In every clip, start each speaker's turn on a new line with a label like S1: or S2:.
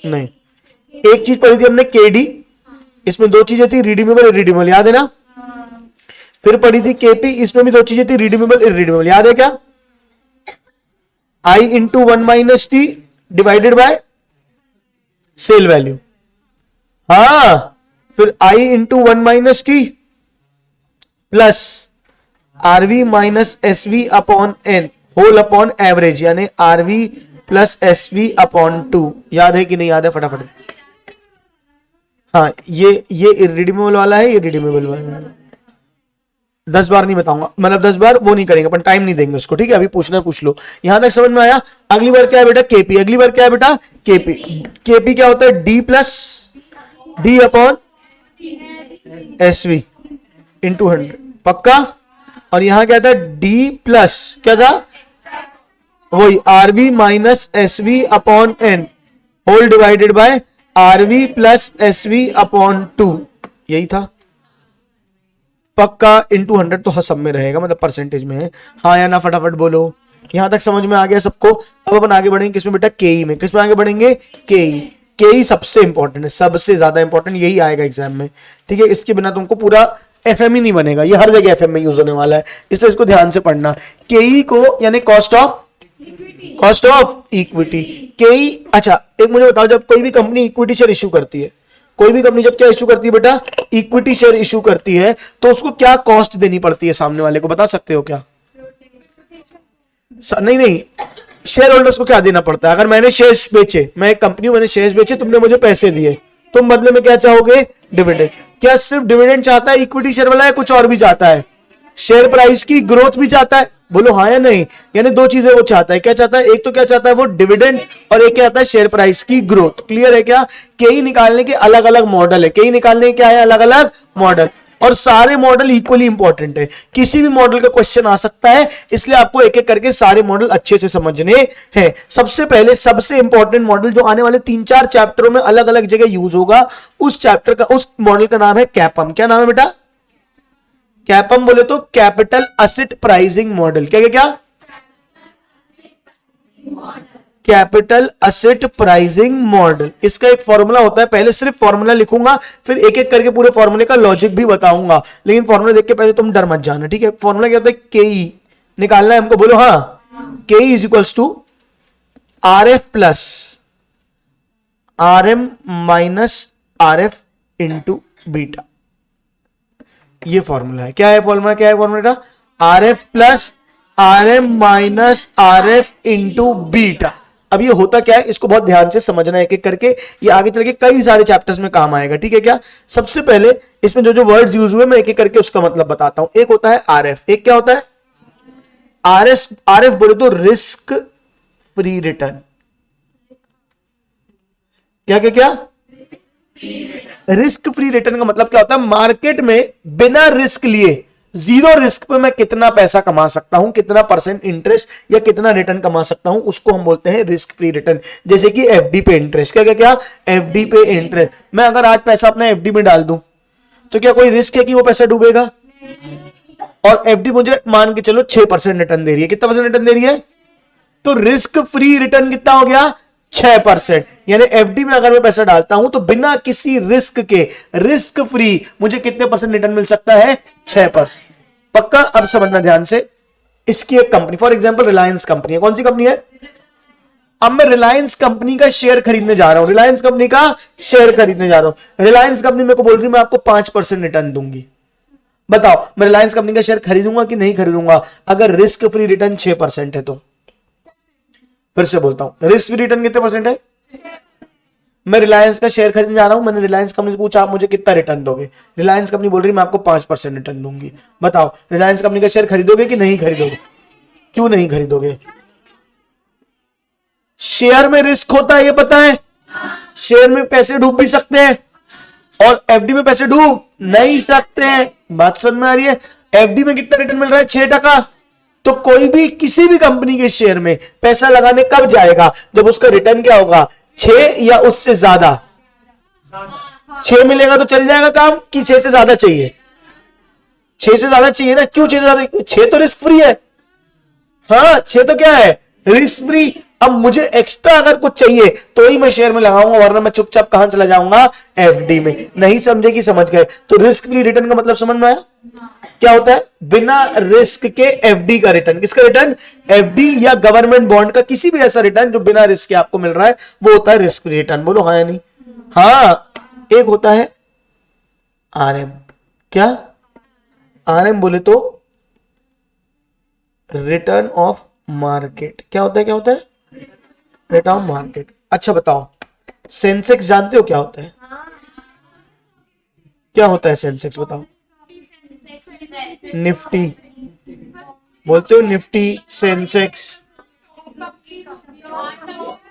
S1: नहीं, एक चीज पढ़ी थी हमने केडी, इसमें दो चीजें थी, रिडीमेबल इरिडीमेबल, याद है ना। फिर पढ़ी थी केपी, इसमें भी दो चीजें थी, रिडीमेबल इरिडीमेबल, याद है क्या। I into 1 minus T divided by sale value, हाँ। फिर I into 1 minus T plus RV minus SV upon N whole upon average, यानी आरवी प्लस एसवी अपॉन 2, याद है कि नहीं याद है, फटाफट। हाँ, ये इरिडीमेबल वाला है, ये रिडीमेबल वाला है। 10 बार नहीं बताऊंगा, मतलब 10 बार वो नहीं करेंगे, अपन टाइम नहीं देंगे उसको, ठीक है। अभी पूछना पूछ लो, यहां तक समझ में आया। अगली बार क्या है बेटा, केपी। अगली बार क्या है बेटा, केपी। केपी क्या होता है, D plus D upon SV into 100, पक्का। और यहां क्या था, डी प्लस क्या था, वही RV minus SV upon N whole divided by RV plus SV upon 2, यही था, पक्का। इंटू 100 तो सब में रहेगा, मतलब परसेंटेज में है, हाँ या ना, फटाफट बोलो। यहां तक समझ में आ गया सबको। अब अपन आगे बढ़ेंगे किसमें बेटा, केई में। किसमें आगे बढ़ेंगे, केई। केई सबसे इंपॉर्टेंट है, सबसे ज्यादा इंपॉर्टेंट यही आएगा एग्जाम में, ठीक है। इसके बिना तुमको पूरा एफएम ही नहीं बनेगा, ये हर जगह एफएम में यूज होने वाला है, इसलिए इसको ध्यान से पढ़ना। केई को यानी कॉस्ट ऑफ इक्विटी, केई। अच्छा एक मुझे बताओ, जब कोई भी कंपनी इक्विटी शेयर इश्यू करती है, कोई भी कंपनी जब क्या इश्यू करती है बेटा, इक्विटी शेयर इश्यू करती है, तो उसको क्या कॉस्ट देनी पड़ती है सामने वाले को, बता सकते हो क्या। नहीं, शेयर होल्डर्स को क्या देना पड़ता है। अगर मैंने शेयर्स बेचे, मैं एक कंपनी, मैंने शेयर्स बेचे, तुमने मुझे पैसे दिए, तुम बदले में क्या चाहोगे, डिविडेंड। क्या सिर्फ डिविडेंड चाहता है इक्विटी शेयर वाला, या कुछ और भी चाहता है, शेयर प्राइस की ग्रोथ भी चाहता है, बोलो हाँ या नहीं। यानी दो चीजें वो चाहता है, क्या चाहता है, एक तो क्या चाहता है वो डिविडेंड, और एक क्या आता है शेयर प्राइस की ग्रोथ। क्लियर है क्या। केई निकालने के अलग अलग मॉडल है, केई निकालने के क्या है, अलग अलग मॉडल, और सारे मॉडल इक्वली इंपॉर्टेंट है। किसी भी मॉडल का क्वेश्चन आ सकता है, इसलिए आपको एक एक करके सारे मॉडल अच्छे से समझने हैं। सबसे पहले सबसे इंपॉर्टेंट मॉडल जो आने वाले 3-4 चैप्टरों में अलग अलग जगह यूज होगा, उस चैप्टर का, उस मॉडल का नाम है कैपम। क्या नाम है बेटा, कैपम बोले तो कैपिटल असेट प्राइसिंग मॉडल। क्या क्या क्या, कैपिटल असेट प्राइसिंग मॉडल। इसका एक फॉर्मूला होता है, पहले सिर्फ फॉर्मूला लिखूंगा, फिर एक एक करके पूरे फॉर्मूले का लॉजिक भी बताऊंगा, लेकिन फॉर्मूला देख के पहले तुम डर मत जाना, ठीक है। फॉर्मूला क्या होता है, केई निकालना है हमको, बोलो हाँ। KE is equals to R F plus R M minus R F into beta, ये फॉर्मूला है। क्या है फॉर्मूला, क्या है formula, R F plus R M minus R F into beta. अब ये होता क्या है, इसको बहुत ध्यान से समझना है एक एक करके, ये आगे चल के कई सारे चैप्टर्स में काम आएगा, ठीक है क्या। सबसे पहले इसमें जो जो वर्ड्स यूज हुए मैं एक एक करके उसका मतलब बताता हूं। एक होता है आर एफ, एक क्या होता है आर एफ बोले तो रिस्क फ्री रिटर्न। क्या क्या क्या, रिस्क फ्री रिटर्न का मतलब क्या होता है, मार्केट में बिना रिस्क लिए, जीरो रिस्क पे मैं कितना पैसा कमा सकता हूं, कितना परसेंट इंटरेस्ट या कितना रिटर्न कमा सकता हूं, उसको हम बोलते हैं रिस्क फ्री रिटर्न। जैसे कि एफडी पे इंटरेस्ट, क्या क्या क्या, एफडी पे इंटरेस्ट। मैं अगर आज पैसा अपना एफडी में डाल दूं तो क्या कोई रिस्क है कि वो पैसा डूबेगा। और एफडी मुझे मान के चलो 6% रिटर्न दे रही है, कितना परसेंट रिटर्न दे रही है, तो रिस्क फ्री रिटर्न कितना हो गया, 6%। यानी एफडी में अगर मैं पैसा डालता हूं तो बिना किसी रिस्क के, रिस्क फ्री, मुझे कितने परसेंट रिटर्न मिल सकता है, 6%। पक्का। अब समझना ध्यान से, इसकी एक company, for example Reliance company है। कौन सी कंपनी है, अब मैं रिलायंस कंपनी का शेयर खरीदने जा रहा हूं, रिलायंस कंपनी का शेयर खरीदने जा रहा हूं। रिलायंस कंपनी मेरे को बोल रही है मैं आपको 5% रिटर्न दूंगी। बताओ मैं रिलायंस कंपनी का शेयर खरीदूंगा कि नहीं खरीदूंगा, अगर रिस्क फ्री रिटर्न 6% है तो। फिर से बोलता हूं, रिस्क फ्री रिटर्न कितने परसेंट है, मैं रिलायंस का शेयर खरीदने जा रहा हूं, मैंने रिलायंस कंपनी से पूछा आप मुझे कितना रिटर्न दोगे, रिलायंस कंपनी बोल रही मैं आपको 5% रिटर्न दूंगी। बताओ रिलायंस कंपनी का शेयर खरीदोगे कि नहीं खरीदोगे, क्यों नहीं खरीदोगे, शेयर में रिस्क होता है ये पता है, शेयर में पैसे डूब भी सकते हैं और एफडी में पैसे डूब नहीं सकते हैं। बात समझ में आ रही है। एफडी में कितना रिटर्न मिल रहा है, 6%। तो कोई भी किसी भी कंपनी के शेयर में पैसा लगाने कब जाएगा, जब उसका रिटर्न क्या होगा, 6 या उससे ज्यादा। 6 मिलेगा तो चल जाएगा काम, कि 6 से ज्यादा चाहिए, 6 से ज्यादा चाहिए ना। क्यों 6 से ज्यादा, 6 तो रिस्क फ्री है। हाँ 6 तो क्या है, रिस्क फ्री। अब मुझे एक्स्ट्रा अगर कुछ चाहिए तो ही मैं शेयर में लगाऊंगा, वरना मैं चुपचाप कहां चला जाऊंगा, एफडी में। नहीं समझे कि समझ गए? तो रिस्क फ्री रिटर्न का मतलब समझ में आया? क्या होता है? बिना रिस्क के एफडी का रिटर्न। किसका रिटर्न? एफडी या गवर्नमेंट बॉन्ड का किसी भी ऐसा रिटर्न जो बिना रिस्क के आपको मिल रहा है, वो होता है रिस्क फ्री रिटर्न। बोलो हाँ या नहीं? हाँ। एक होता है आरएम। क्या? आरएम बोले तो रिटर्न ऑफ मार्केट। क्या होता है? क्या होता है? Return of market. अच्छा बताओ, सेंसेक्स जानते हो क्या होता है? क्या होता है सेंसेक्स? बताओ। निफ्टी बोलते हो? निफ्टी, सेंसेक्स,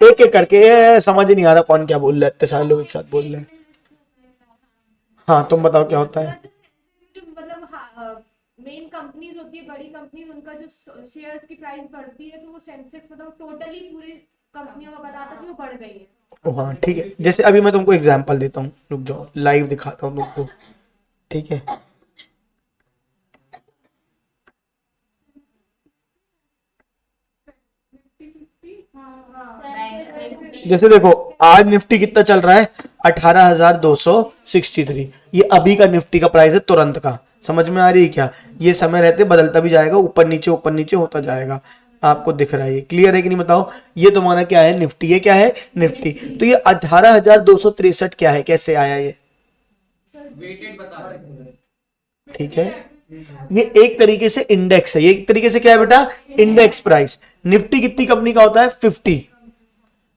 S1: एक एक करके समझ ही नहीं आ रहा कौन क्या बोल रहे, इतने सारे लोग एक साथ बोल रहे हैं। हाँ तुम बताओ क्या होता है?
S2: मतलब मेन कंपनीज होती है, बड़ी कंपनीज, उनका जो शेयर्स की प्राइस बढ़ती है तो वो सेंसेक्स मतलब टोटली पूरी कंपनियों को बताता है कि वो बढ़ गई है।
S1: हाँ ठीक है। जैसे अभी मैं तुमको एग्जांपल देता हूँ, रुक जाओ, लाइव दिखाता हूँ तुमको, ठीक है? जैसे देखो, आज निफ्टी कितना चल रहा है? 18,263। ये अभी का निफ्टी का प्राइस है, तुरंत का। समझ में आ रही है क्या? ये समय रहते बदलता भी जाएगा, ऊपर नीचे होता जाएगा। आपको दिख रहा है? ये क्लियर है कि नहीं बताओ? ये तुम्हारा क्या है? निफ्टी। ये क्या है? निफ्टी। तो ये 18,263 क्या है? कैसे आया ये? ठीक है, ये एक तरीके से इंडेक्स है। ये एक तरीके से क्या है बेटा? Index price. निफ्टी कितनी कंपनी का होता है? 50।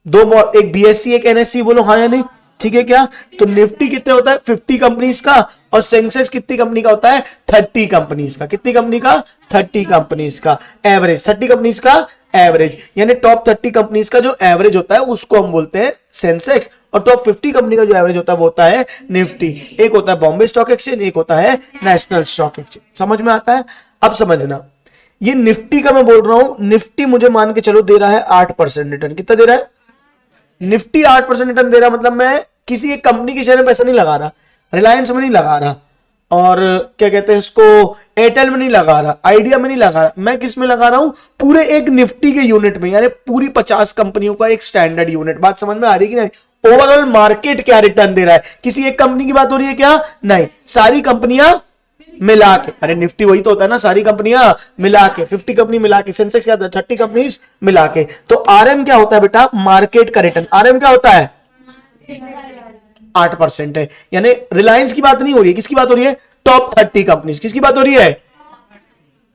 S1: दो, एक बीएससी एक एनएससी। बोलो हाँ या नहीं? ठीक है क्या? तो निफ्टी कितने होता है? 50 कंपनीज का। और सेंसेक्स कितनी कंपनी का होता है? 30 कंपनीज का। कितनी कंपनी का? 30 कंपनीज का एवरेज। 30 कंपनीज का एवरेज, यानी टॉप 30 कंपनीज का जो एवरेज होता है उसको हम बोलते हैं सेंसेक्स। और टॉप 50 कंपनी का जो एवरेज होता है वो होता है निफ्टी। एक होता है बॉम्बे स्टॉक एक्सचेंज, एक होता है नेशनल स्टॉक एक्सचेंज। समझ में आता है? अब समझना, ये निफ्टी का मैं बोल रहा हूं। निफ्टी मुझे मान के चलो दे रहा है 8% रिटर्न। कितना दे रहा है? निफ्टी 8% रिटर्न दे रहा। मतलब मैं किसी एक कंपनी के शेयर में पैसा नहीं लगा रहा, रिलायंस में नहीं लगा रहा, और क्या कहते हैं इसको, एयरटेल में नहीं लगा रहा, आइडिया में नहीं लगा रहा। मैं किस में लगा रहा हूं? पूरे एक निफ्टी के यूनिट में, यानी पूरी 50 कंपनियों का एक स्टैंडर्ड यूनिट। बात समझ में आ रही है कि नहीं? ओवरऑल मार्केट क्या रिटर्न दे रहा है? किसी एक कंपनी की बात हो रही है क्या? नहीं, सारी कंपनियां मिला के। अरे निफ्टी वही तो होता है ना, सारी कंपनियां मिला के, 50 कंपनी मिला के। सेंसेक्स क्या होता है? 30 कंपनीज मिला के। तो आरएम क्या होता है बेटा? मार्केट का रिटर्न। आरएम क्या होता है? 8% है। यानी रिलायंस की बात नहीं हो रही है, किसकी बात हो रही है? Top 30 companies. किसकी बात हो रही है?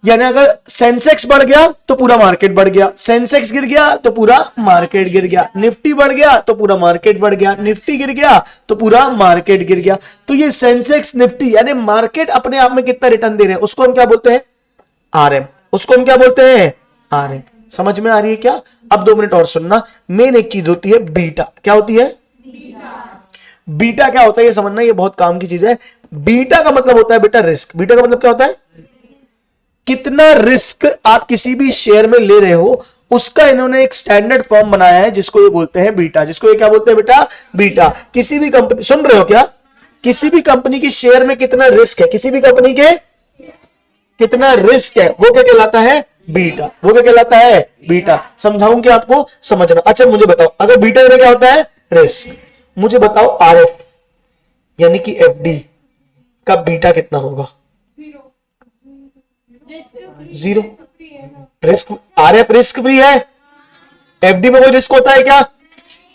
S1: यानी अगर सेंसेक्स बढ़ गया तो पूरा मार्केट बढ़ गया, सेंसेक्स गिर गया तो पूरा मार्केट गिर गया, निफ्टी बढ़ गया तो पूरा मार्केट बढ़ गया, निफ्टी गिर गया तो पूरा मार्केट गिर गया। तो ये सेंसेक्स निफ्टी यानी मार्केट अपने आप में कितना रिटर्न दे रहे हैं उसको हम क्या बोलते हैं? आरएम। उसको हम क्या बोलते हैं? आरएम। समझ में आ रही है क्या? अब 2 मिनट और सुनना। मेन एक चीज होती है बीटा। क्या होती है? बीटा क्या होता है ये समझना, ये बहुत काम की चीज है। बीटा का मतलब होता है बेटा रिस्क। बीटा का मतलब क्या होता है? कितना रिस्क आप किसी भी शेयर में ले रहे हो, उसका इन्होंने एक स्टैंडर्ड फॉर्म बनाया है जिसको ये बोलते हैं बीटा। जिसको ये क्या बोलते हैं बेटा? बीटा। किसी भी कंपनी, सुन रहे हो क्या? किसी भी कंपनी की शेयर में कितना रिस्क है, किसी भी कंपनी के कितना रिस्क है, वो क्या कहलाता है? बीटा। वो क्या कहलाता है? बीटा। समझाऊंगी आपको, समझना। अच्छा मुझे बताओ, अगर बीटा में क्या होता है? रिस्क। मुझे बताओ आरएफ यानी कि एफडी का बीटा कितना होगा? 0। रिस्क, आरएफ रिस्क फ्री है, एफडी में कोई रिस्क होता है क्या?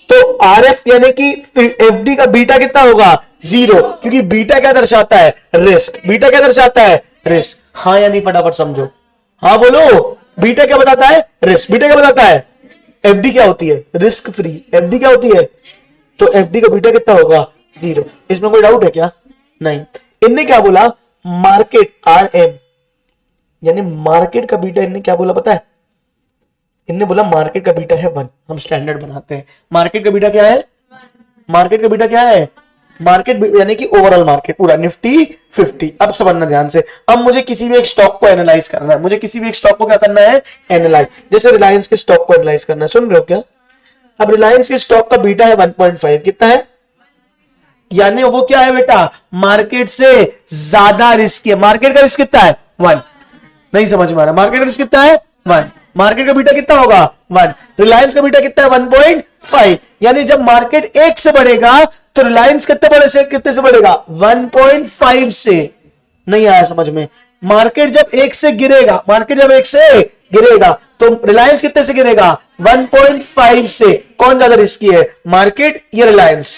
S1: तो आरएफ यानी कि एफडी का बीटा कितना होगा? 0, क्योंकि बीटा क्या दर्शाता है? रिस्क। बीटा क्या दर्शाता है? रिस्क। हाँ या नहीं फटाफट समझो, हाँ बोलो। बीटा क्या बताता है? रिस्क। बीटा क्या बताता है? एफडी क्या होती है? Risk free. एफडी क्या होती है? तो एफडी का बीटा कितना होगा? 0। इसमें कोई डाउट है क्या? नहीं। इनने क्या बोला? मार्केट, आरएम यानी मार्केट का बीटा। इनने क्या बोला पता है? इनने बोला मार्केट का बीटा है 1। हम स्टैंडर्ड बनाते हैं। मार्केट का बीटा क्या है? मार्केट का बीटा क्या है? मार्केट यानी कि ओवरऑल मार्केट, पूरा निफ्टी 50। अब समझना ध्यान से। अब मुझे किसी भी एक स्टॉक को एनालाइज करना है। मुझे किसी भी एक स्टॉक को क्या करना है? एनालाइज। जैसे रिलायंस के स्टॉक को एनालाइज करना है। सुन रहे हो क्या? अब रिलायंस के स्टॉक का बीटा है 1.5। कितना है? यानी वो क्या है बेटा? मार्केट से ज्यादा रिस्क है। मार्केट का रिस्क कितना है? 1। नहीं समझ में आ रहा? मार्केट का रिस्क कितना है? 1, मार्केट का बीटा कितना होगा 1, रिलायंस का बीटा कितना है 1.5, यानी जब मार्केट 1 से बढ़ेगा तो रिलायंस कितने से बढ़ेगा 1.5 से। नहीं आया समझ में? मार्केट जब 1 से गिरेगा तो रिलायंस कितने से गिरेगा 1.5 से। कौन ज्यादा रिस्की है, मार्केट या रिलायंस?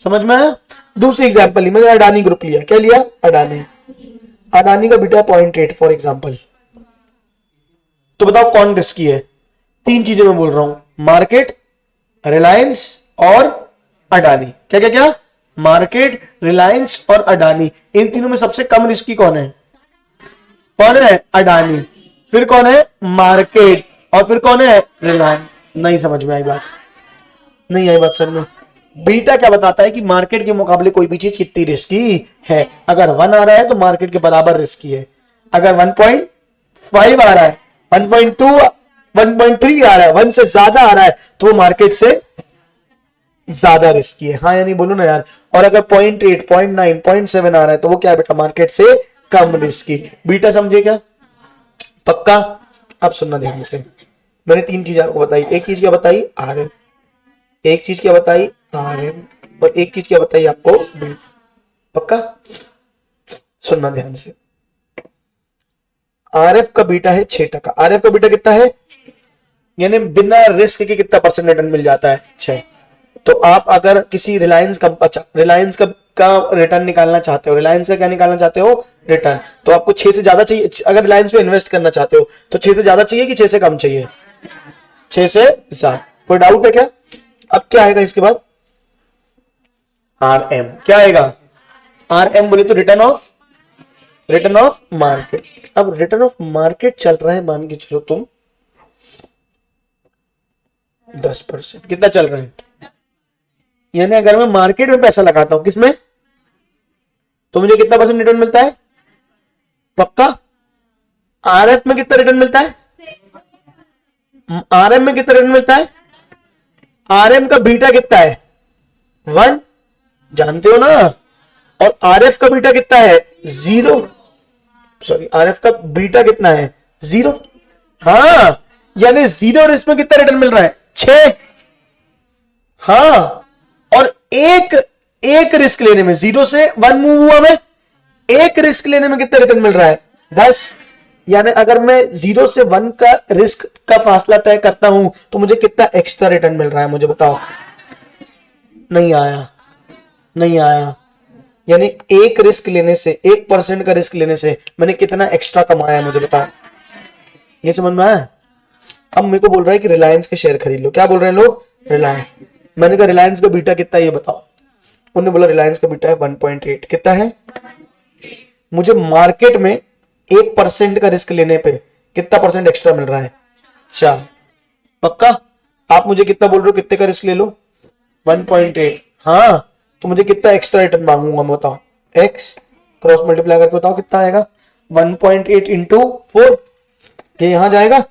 S1: समझ में आया? दूसरी एग्जांपल ली, मैंने अडानी ग्रुप लिया। क्या लिया? अडानी का बीटा 0.8 फॉर एग्जांपल। तो बताओ कौन रिस्की है? 3 चीजें मैं बोल रहा हूं, मार्केट, रिलायंस और अडानी। क्या क्या क्या? मार्केट, रिलायंस और अडानी। इन तीनों में सबसे कम रिस्की कौन है? अडानी। फिर कौन है? मार्केट। और फिर कौन है? रिलायंस। नहीं समझ में आई बात? नहीं आई बात सर में? बीटा क्या बताता है कि मार्केट के मुकाबले कोई भी चीज कितनी रिस्की है। अगर 1 आ रहा है तो मार्केट के बराबर रिस्की है। अगर 1.5 आ रहा है, 1.2, 1.3 आ रहा है, 1 से ज्यादा आ रहा है तो वो मार्केट से ज्यादा रिस्की है। हाँ या नहीं बोलो ना यार। और अगर 0.8, 0.9, 0.7 आ रहा है तो वो क्या है बेटा? मार्केट से कम रिस्की। बीटा समझे क्या? पक्का? अब सुनना ध्यान से। मैंने 3 चीज आपको बताई। एक चीज क्या बताई? आरएफ। एक चीज क्या बताई? आरएम। और एक चीज क्या बताई आपको? बीटा। पक्का? सुनना ध्यान से। आरएफ का बीटा है 6%। आरएफ का बीटा कितना है? यानी बिना रिस्क के कितना परसेंट रिटर्न मिल जाता है? 6। तो आप अगर किसी रिलायंस का रिटर्न निकालना चाहते हो, रिलायंस का क्या निकालना चाहते हो? रिटर्न। तो आपको 6 से ज्यादा चाहिए। अगर रिलायंस पे इन्वेस्ट करना चाहते हो तो 6 से ज्यादा चाहिए कि 6 से कम चाहिए? 6 से ज्यादा। कोई डाउट है क्या? अब क्या आएगा इसके बाद? आरएम। क्या आएगा? आरएम बोले तो रिटर्न ऑफ मार्केट। अब रिटर्न ऑफ मार्केट चल रहा है, मान के चलो तुम 10%। कितना चल रहा है? यानी अगर मैं मार्केट में पैसा लगाता हूं, किसमें, तो मुझे कितना परसेंट रिटर्न मिलता है? पक्का? आरएफ में कितना रिटर्न मिलता है? आरएम में कितना रिटर्न मिलता है? आरएम का बीटा कितना है? 1, जानते हो ना। और आरएफ का बीटा कितना है? 0। सॉरी, आरएफ का बीटा कितना है? 0। हाँ, यानी 0 और इसमें कितना रिटर्न मिल रहा है? 6। हाँ, और एक रिस्क लेने में 0 से 1 मूव हुआ, मैं एक रिस्क लेने में कितना रिटर्न मिल रहा है? 10। यानी अगर मैं 0 से 1 का रिस्क का फासला तय करता हूं तो मुझे कितना एक्स्ट्रा रिटर्न मिल रहा है? मुझे बताओ। नहीं आया। यानी एक रिस्क लेने से, 1% का रिस्क लेने से मैंने कितना एक्स्ट्रा कमाया? मुझे बताओ। ये समझ में आया? अब मेरे को बोल रहा है कि रिलायंस के शेयर खरीद लो। क्या बोल रहे हैं लोग? रिलायंस। मैंने कहा रिलायंस का बीटा कितना है ये बताओ। उन्होंने बोला रिलायंस का बीटा है 1.8। कितना है? मुझे मार्केट में 1% का रिस्क लेने पे कितना परसेंट एक्स्ट्रा मिल रहा है? 4। पक्का? आप मुझे कितना बोल रहे हो? कितने का रिस्क ले लो? 1.8। हाँ, तो मुझे कितना एक्स्ट्रा रिटर्न मांगूंगा मैं? बताओ। x क्रॉस मल्टीप्लाई करके बताओ कितना आएगा? 1.8 इंटू 4। ये यहां जाएगा,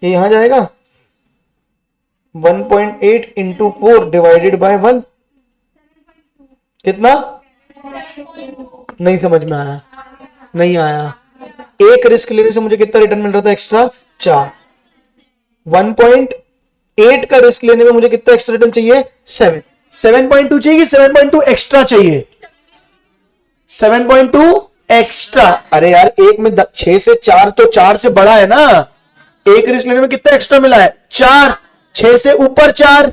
S1: ये यहां जाएगा। 1.8 इंटू 4 डिवाइडेड बाय 1 कितना? नहीं समझ में आया? नहीं आया। एक रिस्क लेने से मुझे कितना रिटर्न मिल रहा था एक्स्ट्रा? 4। 1.8 का रिस्क लेने में मुझे कितना एक्स्ट्रा रिटर्न चाहिए? 7। 7.2 चाहिए, 7.2 एक्स्ट्रा चाहिए। 7.2 एक्स्ट्रा। अरे यार, एक में 6 से 4 तो 4 से बड़ा है ना। एक रिस्क लेने में कितना एक्स्ट्रा मिला है? 4। 6 से ऊपर 4।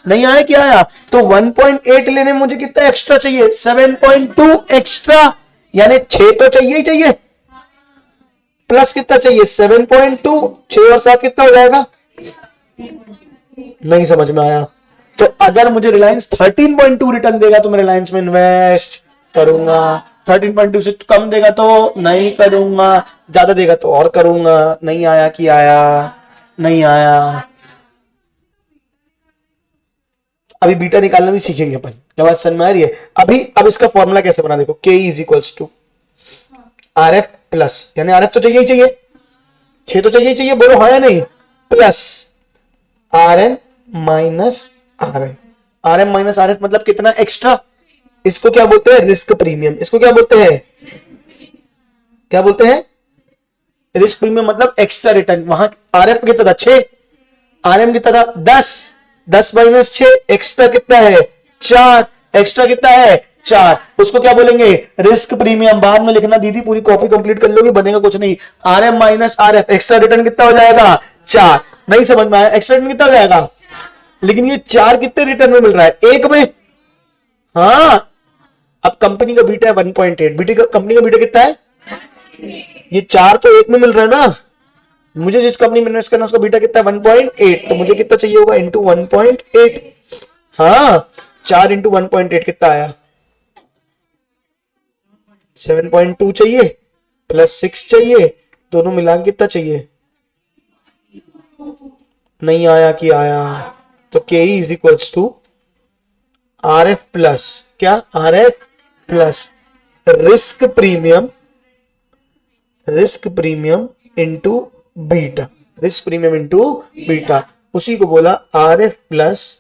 S1: नहीं आया? क्या आया? तो 1.8 लेने में मुझे कितना एक्स्ट्रा चाहिए? 7.2 एक्स्ट्रा। यानी 6 तो चाहिए ही चाहिए, प्लस कितना चाहिए? 7.2। 6 और 7 कितना हो जाएगा? नहीं समझ में आया? तो अगर मुझे रिलायंस 13.2 रिटर्न देगा तो मैं रिलायंस में इन्वेस्ट करूंगा। 13.2 से कम देगा तो नहीं करूंगा, ज्यादा देगा तो और करूंगा। नहीं आया? कि आया? नहीं आया। अभी बीटा निकालना भी सीखेंगे अपन। क्या बात समझ में आ रही है? अभी अब इसका फॉर्मूला कैसे बना देखो। K is equals to RF plus, यानी RF तो चाहिए ही चाहिए, 6 तो चाहिए ही चाहिए, बोलो हाँ या नहीं, plus RM minus RF। RM minus RF मतलब कितना एक्स्ट्रा? इसको क्या बोलते हैं? Risk premium. इसको क्या बोलते हैं? क्या बोलते हैं? रिस्क प्रीमियम मतलब एक्स्ट्रा रिटर्न। वहां आरएफ कितना था 6, आरएम कितना था 10, 10 माइनस 6 एक्स्ट्रा कितना है 4, एक्स्ट्रा कितना है 4, उसको क्या बोलेंगे रिस्क प्रीमियम। बाद में लिखना दीदी, पूरी कॉपी कंप्लीट कर लोगे, बनेगा कुछ नहीं। RM minus RF, extra return कितना हो जाएगा 4। नहीं समझ में आया, एक्स्ट्रा रिटर्न कितना हो जाएगा, लेकिन ये 4 कितने रिटर्न में मिल रहा है, 1 में। हाँ, अब कंपनी का बीटा है 1.8, बीटी का कंपनी का बीटा कितना है, ये 4 तो 1 में मिल रहा है ना। मुझे जिस कंपनी में इन्वेस्ट करना उसका बीटा कितना है 1.8, तो मुझे कितना चाहिए होगा इंटू 1.8। हाँ, 4 इंटू 1.8 कितना आया 7.2 चाहिए, प्लस 6 चाहिए, दोनों मिला के कितना चाहिए, नहीं आया कि आया। तो K is equals to R F plus क्या, R F plus risk premium into beta, risk premium into beta, उसी को बोला R F plus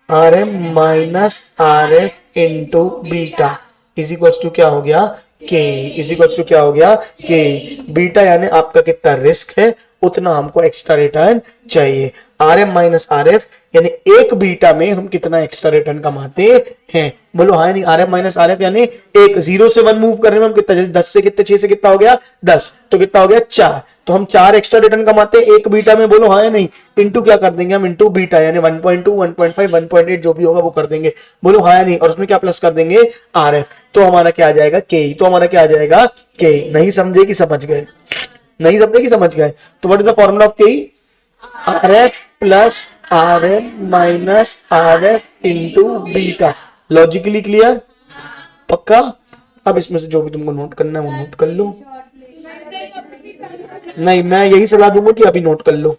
S1: R M minus R F into beta is equals to क्या हो गया के, is equals to क्या हो गया के। बीटा यानी आपका कितना रिस्क है उतना हमको एक्स्ट्रा रिटर्न चाहिए। R M minus R F यानी एक बीटा में हम कितना एक्स्ट्रा रिटर्न कमाते हैं, बोलो हाँ नहीं। R M minus R F यानी एक 0 से 1 मूव करने में हम कितना, जैसे 10 से कितने 6 से कितना हो गया 10, तो कितना हो गया 4, तो हम 4 एक्स्ट्रा रिटर्न कमाते हैं एक बीटा में, बोलो हाँ या नहीं। इंटू क्या कर देंगे हम, इंटू बीटा यानी 1.2 1.5 1.8 जो भी होगा वो कर देंगे, बोलो हाँ या नहीं। और उसमें क्या प्लस कर देंगे आर एफ, तो हमारा क्या आ जाएगा के, तो हमारा क्या आ जाएगा के। नहीं समझे कि समझ गए, नहीं समझे कि समझ गए। तो what is the formula of K, R F plus R M minus R F into beta. Logically clear, पक्का। अब इसमें से जो भी तुमको नोट करना है वो नोट कर लो। नहीं, मैं यही सलाह दूंगा कि अभी नोट कर लो।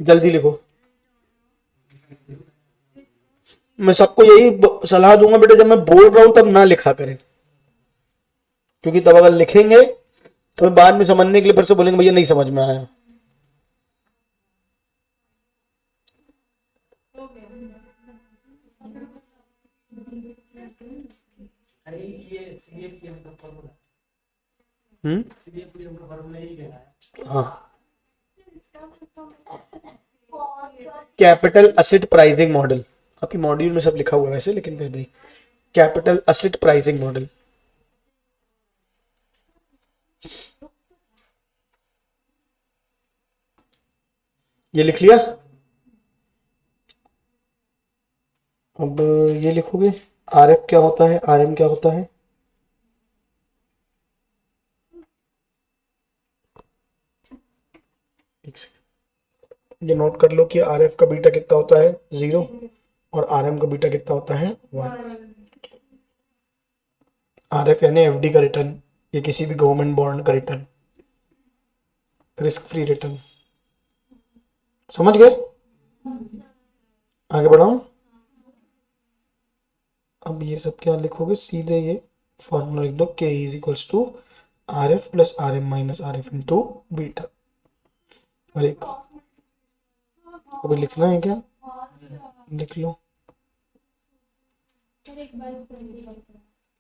S1: जल्दी लिखो। मैं सबको यही सलाह दूंगा बेटा, जब मैं बोल रहा हूं तब ना लिखा करें, क्योंकि तब अगर लिखेंगे तो बाद में समझने के लिए फिर से बोलेंगे भैया नहीं समझ में आया। हाँ, कैपिटल एसेट प्राइसिंग मॉडल, आपकी मॉड्यूल में सब लिखा हुआ है वैसे, लेकिन फिर भी कैपिटल एसेट प्राइसिंग मॉडल। ये लिख लिया। अब ये लिखोगे आर एफ क्या होता है, आर एम क्या होता है। ये नोट कर लो कि आर एफ का बीटा कितना होता है 0 और आर एम का बीटा कितना होता है 1। आर एफ यानी एफडी का रिटर्न, ये किसी भी गवर्नमेंट बॉन्ड का रिटर्न, रिस्क फ्री रिटर्न। समझ गए, आगे बढ़ाऊं। अब ये सब क्या लिखोगे, सीधे ये फॉर्मूला लिख दो, K is equals to R F plus R M minus R F into beta. और एक अभी लिखना है क्या, लिख लो,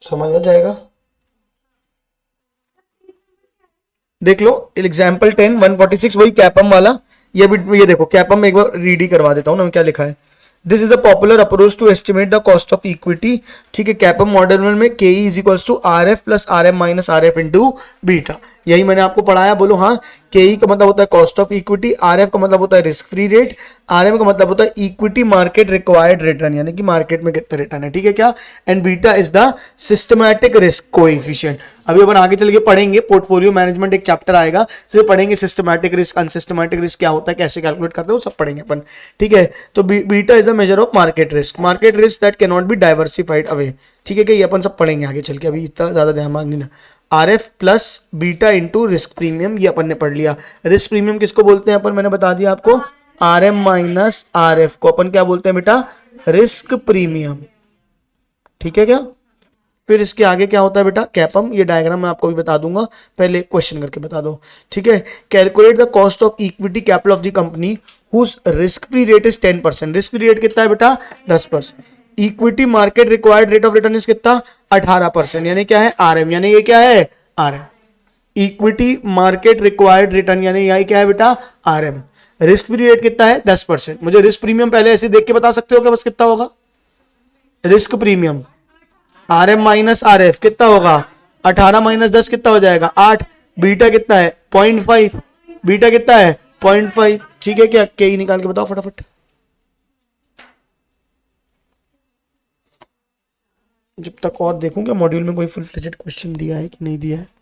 S1: समझ आ जाएगा। देख लो एग्जाम्पल 10 146 वही कैपम वाला। ये भी ये देखो कैपम एक बार रीड ही करवा देता हूं ना, क्या लिखा है। This is a popular approach to estimate the cost of equity. ठीक है, कैपम मॉडल में K is equals to R F plus R M minus R F into beta. यही मैंने आपको पढ़ाया, बोलो हाँ। के ई का मतलब होता है cost of equity, R F का मतलब होता है risk free rate, R M का मतलब होता है इक्विटी मार्केट रिक्वायर्ड रिटर्न, यानी कि मार्केट में कितना रिटर्न है। ठीक है क्या, and beta is the systematic risk coefficient. अभी अपन आगे चल के पढ़ेंगे, पोर्टफोलियो मैनेजमेंट एक चैप्टर आएगा, तो पढ़ेंगे सिस्टमैटिक रिस्क, अनसिस्टमैटिक रिस्क क्या होता है, कैसे कैलकुलेट करते हैं, वो सब पढ़ेंगे अपन। ठीक है, तो beta is a measure of market risk that can not be diversified away. ठीक है, कि ये अपन सब पढ़ेंगे आगे चल के, अभी इतना ज्यादा ध्यान मांगनी ना। Are F plus beta into risk premium, ये अपन ने पढ़ लिया। रिस्क प्रीमियम किसको बोलते हैं अपन, मैंने बता दिया आपको, R M minus R F को अपन क्या बोलते हैं बेटा, रिस्क प्रीमियम। ठीक है क्या? फिर इसके आगे क्या होता है बेटा, कैपम। ये डायग्राम मैं आपको भी बता दूंगा, पहले क्वेश्चन करके बता दो। ठीक है, calculate the cost of equity capital of the company whose risk free rate is 10%। Risk free rate कितना है बेटा, 10%। Equity market required rate of return is कितना, 18%। यानी क्या है, आरएम। यानी ये क्या है, RM. Equity market required return यानी यही क्या है बेटा, आरएम। रिस्क फ्री रेट कितना है, 10%। मुझे रिस्क प्रीमियम पहले ऐसे देख के बता सकते हो क्या, बस कितना होगा risk premium, R M minus R F कितना होगा, 18 माइनस 10 कितना हो जाएगा, 8। बीटा कितना है, 0.5। बीटा कितना है, 0.5। ठीक है क्या, के निकाल के बताओ फटाफट। जब तक और देखूं क्या मॉड्यूल में कोई फुल फ्लेजेड क्वेश्चन दिया है कि नहीं दिया है।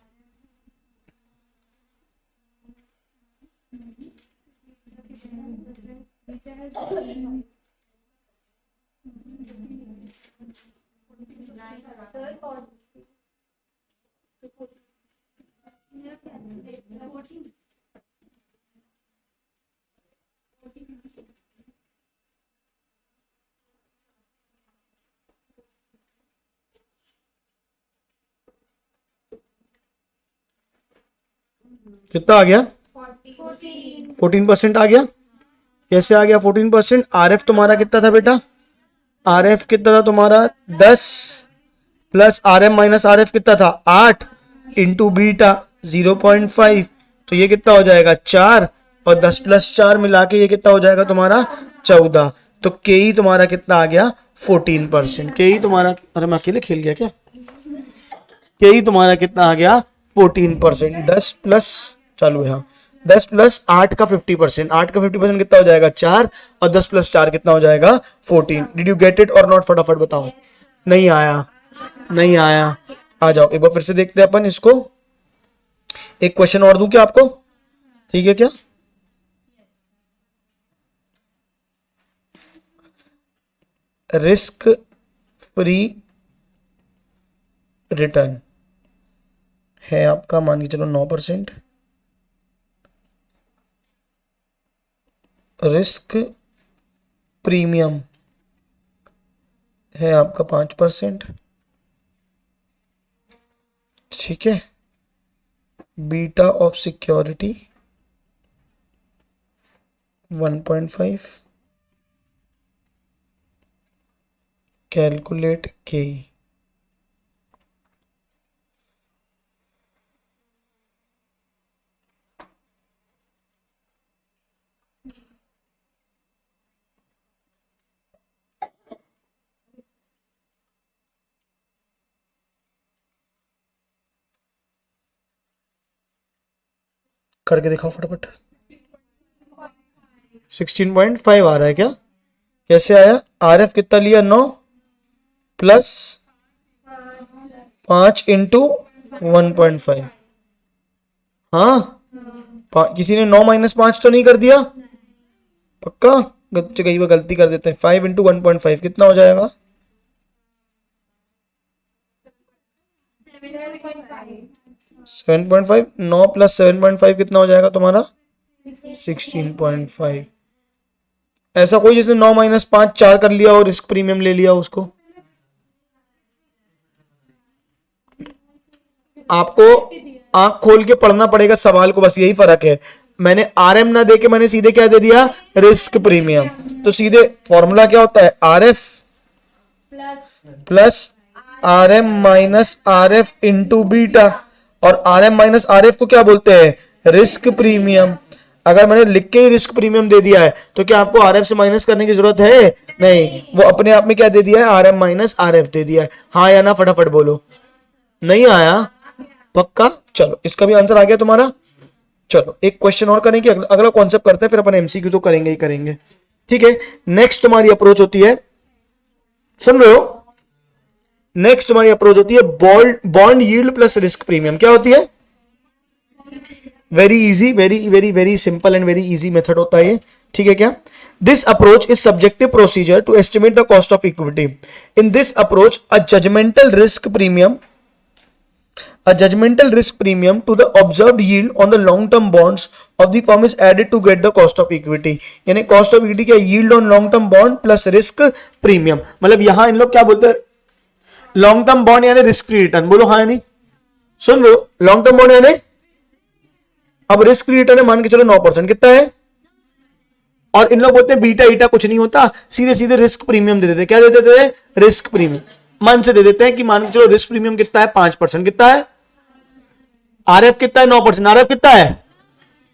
S1: कितना आ गया, 14% आ गया। कैसे आ गया 14%? आर एफ तुम्हारा कितना था बेटा, आर एफ कितना था तुम्हारा 10 plus R M minus R F कितना था 8 इंटू बीटा 0.5। तो ये कितना हो जाएगा 4 और 10 प्लस 4 मिला के ये कितना हो जाएगा तुम्हारा 14। तो के ई तुम्हारा कितना आ गया 14%। के ई तुम्हारा, अरे मैं अकेले खेल गया क्या, के ई तुम्हारा कितना आ गया 14%। 10 प्लस चालू है, हाँ 10 प्लस 8 का 50%। 8 का 50% कितना हो जाएगा 4 और 10 प्लस 4 कितना हो जाएगा 14। डिड यू गेट इट और नॉट, फटाफट बताओ। नहीं आया, नहीं आया, आ जाओ एक बार फिर से देखते हैं अपन इसको। एक क्वेश्चन और दूं क्या आपको, ठीक है क्या? रिस्क फ्री रिटर्न है आपका मान के चलो 9%। रिस्क प्रीमियम है आपका 5%। ठीक है, बीटा ऑफ सिक्योरिटी 1.5। कैलकुलेट के। करके दिखाओ फटाफट। 16.5 आ रहा है क्या? कैसे आया? आर एफ कितना लिया 9 प्लस 5 इंटू 1.5। हाँ, किसी ने 9 माइनस 5 तो नहीं कर दिया? पक्का? कई बार गलती कर देते हैं। 5 इंटू 1.5 कितना हो जाएगा? 7.5। 9 प्लस 7.5 कितना हो जाएगा तुम्हारा 16.5। ऐसा कोई जिसने 9 माइनस 5 4 कर लिया और रिस्क प्रीमियम ले लिया उसको? आपको आंख खोल के पढ़ना पड़ेगा सवाल को, बस यही फर्क है। मैंने आरएम ना दे के मैंने सीधे क्या दे दिया, रिस्क प्रीमियम। तो सीधे फॉर्मूला क्या होता है, R F plus R M minus R F into beta. और R M minus R F को क्या बोलते हैं, रिस्क प्रीमियम। अगर मैंने लिख के ही रिस्क प्रीमियम दे दिया है तो क्या आपको आर एफ से माइनस करने की जरूरत है? नहीं, वो अपने आप में क्या दे दिया है, R M minus R F दे दिया है। हाँ या ना फटाफट बोलो। नहीं आया? पक्का? चलो इसका भी आंसर आ गया तुम्हारा। चलो एक क्वेश्चन और करेंगे, अगला कॉन्सेप्ट करते हैं, फिर अपन एमसीक्यू तो करेंगे ही करेंगे। ठीक है, नेक्स्ट तुम्हारी अप्रोच होती है, सुन रहे हो? नेक्स्ट तुम्हारी अप्रोच होती है bond yield plus risk premium. क्या होती है? Very easy, very very very simple and very easy method होता है ये। ठीक है क्या? This approach is subjective procedure to estimate the cost of equity. In this approach a judgmental risk premium a judgmental risk premium to the observed yield on the long term bonds of the firm is added to get the cost of equity. यानी cost of equity क्या, yield on long term bond plus risk premium. मतलब यहां इन लोग क्या बोलते हैं, long term bond यानी risk free return, बोलो हाँ या नहीं, सुन लो, लॉन्ग टर्म बॉन्ड यानी, अब रिस्क फ्री रिटर्न है मान के चलो 9%, कितना है, और इन लोग बोलते हैं बीटा ईटा कुछ नहीं होता, सीधे सीधे रिस्क प्रीमियम दे देते, क्या दे देते हैं, रिस्क प्रीमियम, मन से दे देते हैं कि मान के चलो रिस्क प्रीमियम कितना है, 5%, कितना है, आरएफ कितना है, 9%, आरएफ कितना है,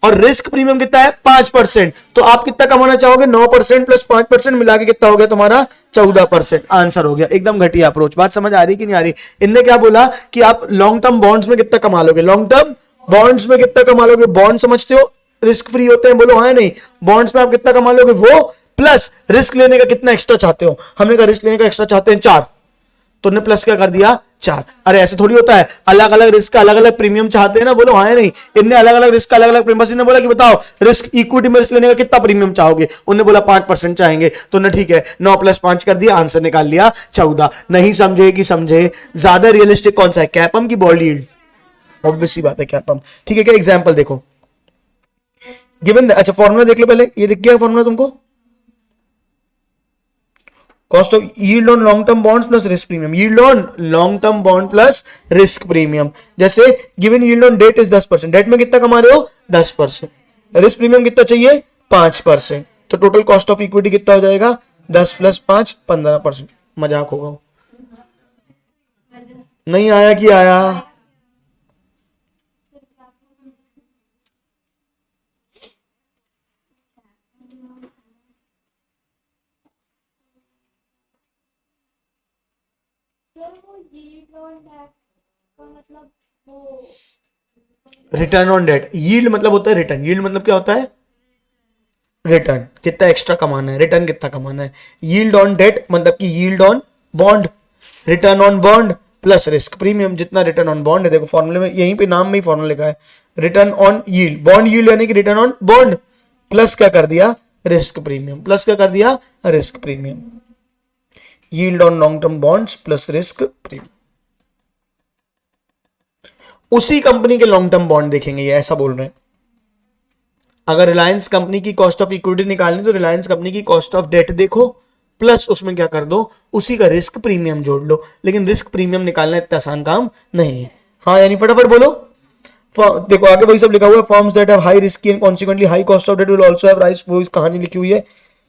S1: और रिस्क प्रीमियम कितना है, 5%, तो आप कितना कमाना चाहोगे, 9% प्लस 5% मिला के कितना हो गया तुम्हारा, 14%, आंसर हो गया। एकदम घटिया अप्रोच, बात समझ आ रही कि नहीं आ रही। इनने क्या बोला कि आप लॉन्ग टर्म बॉन्ड्स में कितना कमा लोगे, लॉन्ग टर्म बॉन्ड्स में कितना कमा लोगे, बॉन्ड समझते हो रिस्क फ्री होते हैं, बोलो हाँ नहीं, बॉन्ड्स में आप कितना कमा लोगे वो, प्लस रिस्क लेने का कितना एक्स्ट्रा चाहते हो, हमने कहा रिस्क लेने का एक्स्ट्रा चाहते हैं 4, तो उन्हें प्लस क्या कर दिया 4। अरे ऐसे थोड़ी होता है, अलग अलग रिस्क का अलग अलग प्रीमियम चाहते हैं ना, बोलो हाँ नहीं, इनने अलग अलग रिस्क का अलग अलग प्रीमियम, ने बोला कि बताओ रिस्क इक्विटी में रिस्क लेने का कितना प्रीमियम चाहोगे, उन्होंने बोला 5% चाहेंगे, तो उन्हें ठीक है 9 + 5 कर दिया, आंसर निकाल लिया 14। नहीं समझे कि समझे, ज्यादा रियलिस्टिक कौन सा है, कैपम की बॉन्ड यील्ड, ऑब्वियस सी बात है कैपम। ठीक है, क्या एग्जांपल देखो गिवन, अच्छा फॉर्मूला देख लो पहले, ये दिख गया फॉर्मूला तुमको, cost of yield on long term bonds plus risk premium, yield on long term bond plus risk premium. जैसे given yield on debt is 10%, debt में कितना कमा रहे हो 10%, रिस्क प्रीमियम कितना चाहिए 5%, तो टोटल कॉस्ट ऑफ इक्विटी कितना हो जाएगा 10 + 5 15%। मजाक होगा, नहीं आया कि आया,
S2: मतलब वो
S1: रिटर्न ऑन डेट, यील्ड मतलब होता है रिटर्न, यील्ड मतलब क्या होता है, रिटर्न कितना एक्स्ट्रा कमाना है, रिटर्न कितना कमाना है, यील्ड ऑन डेट मतलब कि yield on bond, return on bond plus risk premium, जितना रिटर्न ऑन बॉन्ड है, देखो फॉर्मूले में यहीं पे नाम में ही फॉर्मूला लिखा है, return on yield, bond yield यानी कि रिटर्न ऑन बॉन्ड, प्लस क्या कर दिया रिस्क प्रीमियम, प्लस क्या कर दिया risk premium, yield on long term bonds plus risk premium. उसी कंपनी के लॉन्ग टर्म बॉन्ड देखेंगे, ये ऐसा बोल रहे हैं। अगर रिलायंस कंपनी की कॉस्ट ऑफ इक्विटी निकालनी तो रिलायंस कंपनी की कॉस्ट ऑफ डेट देखो, प्लस उसमें क्या कर दो उसी का रिस्क प्रीमियम जोड़ लो, लेकिन रिस्क प्रीमियम निकालना इतना आसान काम नहीं है। हाँ यानी फटाफट बोलो, देखो आगे वही सब लिखा हुआ है, firms that have high risk and consequently high cost of debt will also have rise, वो इस कहानी लिखी हुई है।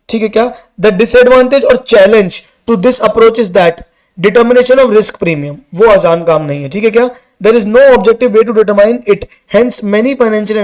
S1: ठीक है, क्या द डिसएडवांटेज और challenge to this approach is that determination of risk premium, वो आसान काम नहीं है। ठीक है, क्या there is no objective way to determine it, hence many financial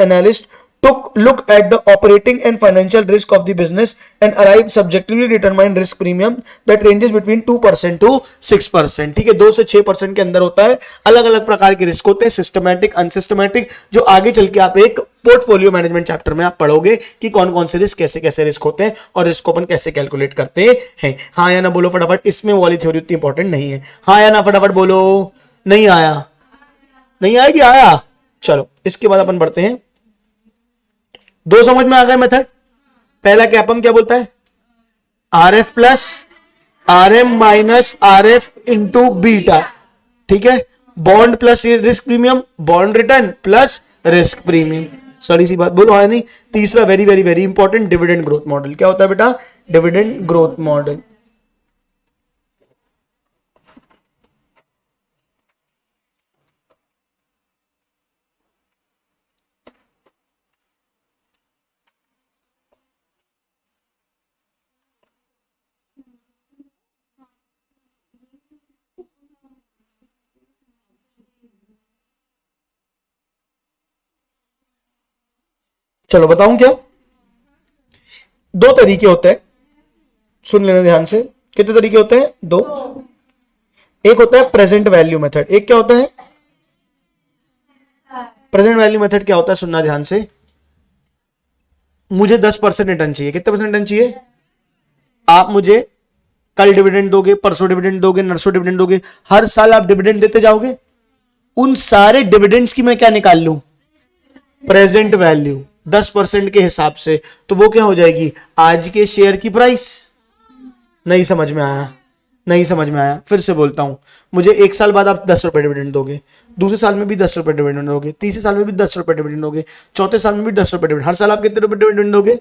S1: analysts took look at the operating and financial risk of the business and arrive subjectively determine risk premium that ranges between 2% to 6%। ठीक है, 2 से 6% के अंदर होता है। अलग अलग प्रकार के रिस्क होते हैं, सिस्टमैटिक, अनसिस्टमैटिक, जो आगे चल के आप एक पोर्टफोलियो मैनेजमेंट चैप्टर में आप पढ़ोगे कि कौन कौन से रिस्क कैसे कैसे रिस्क होते हैं और रिस्क को अपन कैसे कैलकुलेट करते हैं। हाँ या ना बोलो फटाफट, इसमें वाली थ्योरी उतनी इंपॉर्टेंट नहीं है। हाँ या ना फटाफट बोलो, नहीं आया, नहीं आया कि आया। चलो इसके बाद अपन बढ़ते हैं, 2 समझ में आ गए मेथड। पहला कैपम क्या बोलता है, RF plus RM minus RF into beta. ठीक है, bond plus risk premium, bond return plus risk premium, sorry सी बात बोलो, है नहीं। तीसरा very very very important, dividend growth model. क्या होता है बेटा, डिविडेंड ग्रोथ मॉडल। चलो बताऊं क्या, 2 तरीके होते हैं, सुन लेना ध्यान से। कितने तरीके होते हैं, 2। एक होता है प्रेजेंट वैल्यू मेथड, एक क्या होता है प्रेजेंट वैल्यू मेथड। क्या होता है, सुनना ध्यान से। मुझे 10% रिटर्न चाहिए, कितने परसेंट रिटर्न चाहिए, आप मुझे कल डिविडेंड दोगे, परसों डिविडेंड दोगे, नरसों डिविडेंड दोगे, हर साल आप डिविडेंड देते जाओगे। उन सारे डिविडेंड्स की मैं क्या निकाल लूं, प्रेजेंट वैल्यू 10% के हिसाब से, तो वो क्या हो जाएगी, आज के शेयर की प्राइस। नहीं समझ में आया, नहीं समझ में आया, फिर से बोलता हूं, मुझे 1 साल बाद आप 10 रुपए डिविडेंड दोगे, दूसरे साल में भी 10 रुपए डिविडेंड दोगे, तीसरे साल में भी 10 रुपए डिविडेंड दोगे, चौथे साल में भी 10 रुपए डिविडेंड, हर साल आप कितने रुपए डिविडेंड दोगे?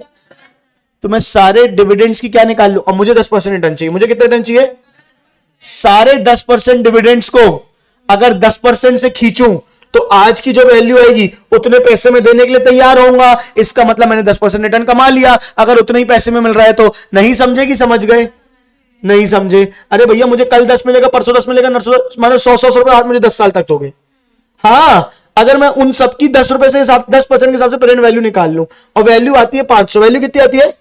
S1: तो मैं सारे डिविडेंड्स की क्या निकाल लूं? अब मुझे 10% रिटर्न चाहिए, मुझे कितना रिटर्न चाहिए? सारे 10% डिविडेंड्स को अगर 10% से खींचूं तो आज की जो वैल्यू आएगी उतने पैसे में देने के लिए तैयार होऊंगा, इसका मतलब मैंने 10% रिटर्न कमा लिया। अगर उतने ही पैसे में मिल रहा है तो नहीं समझे कि समझ गए? नहीं समझे? अरे भैया मुझे कल 10 मिलेगा, परसों 10 मिलेगा, मानो 100 रुपए आज मुझे 10 साल तक दोगे। हाँ, अगर मैं उन सबकी 10 रुपए से 10% के हिसाब से प्रेजेंट वैल्यू निकाल लूं और वैल्यू आती है 500, वैल्यू कितनी आती है?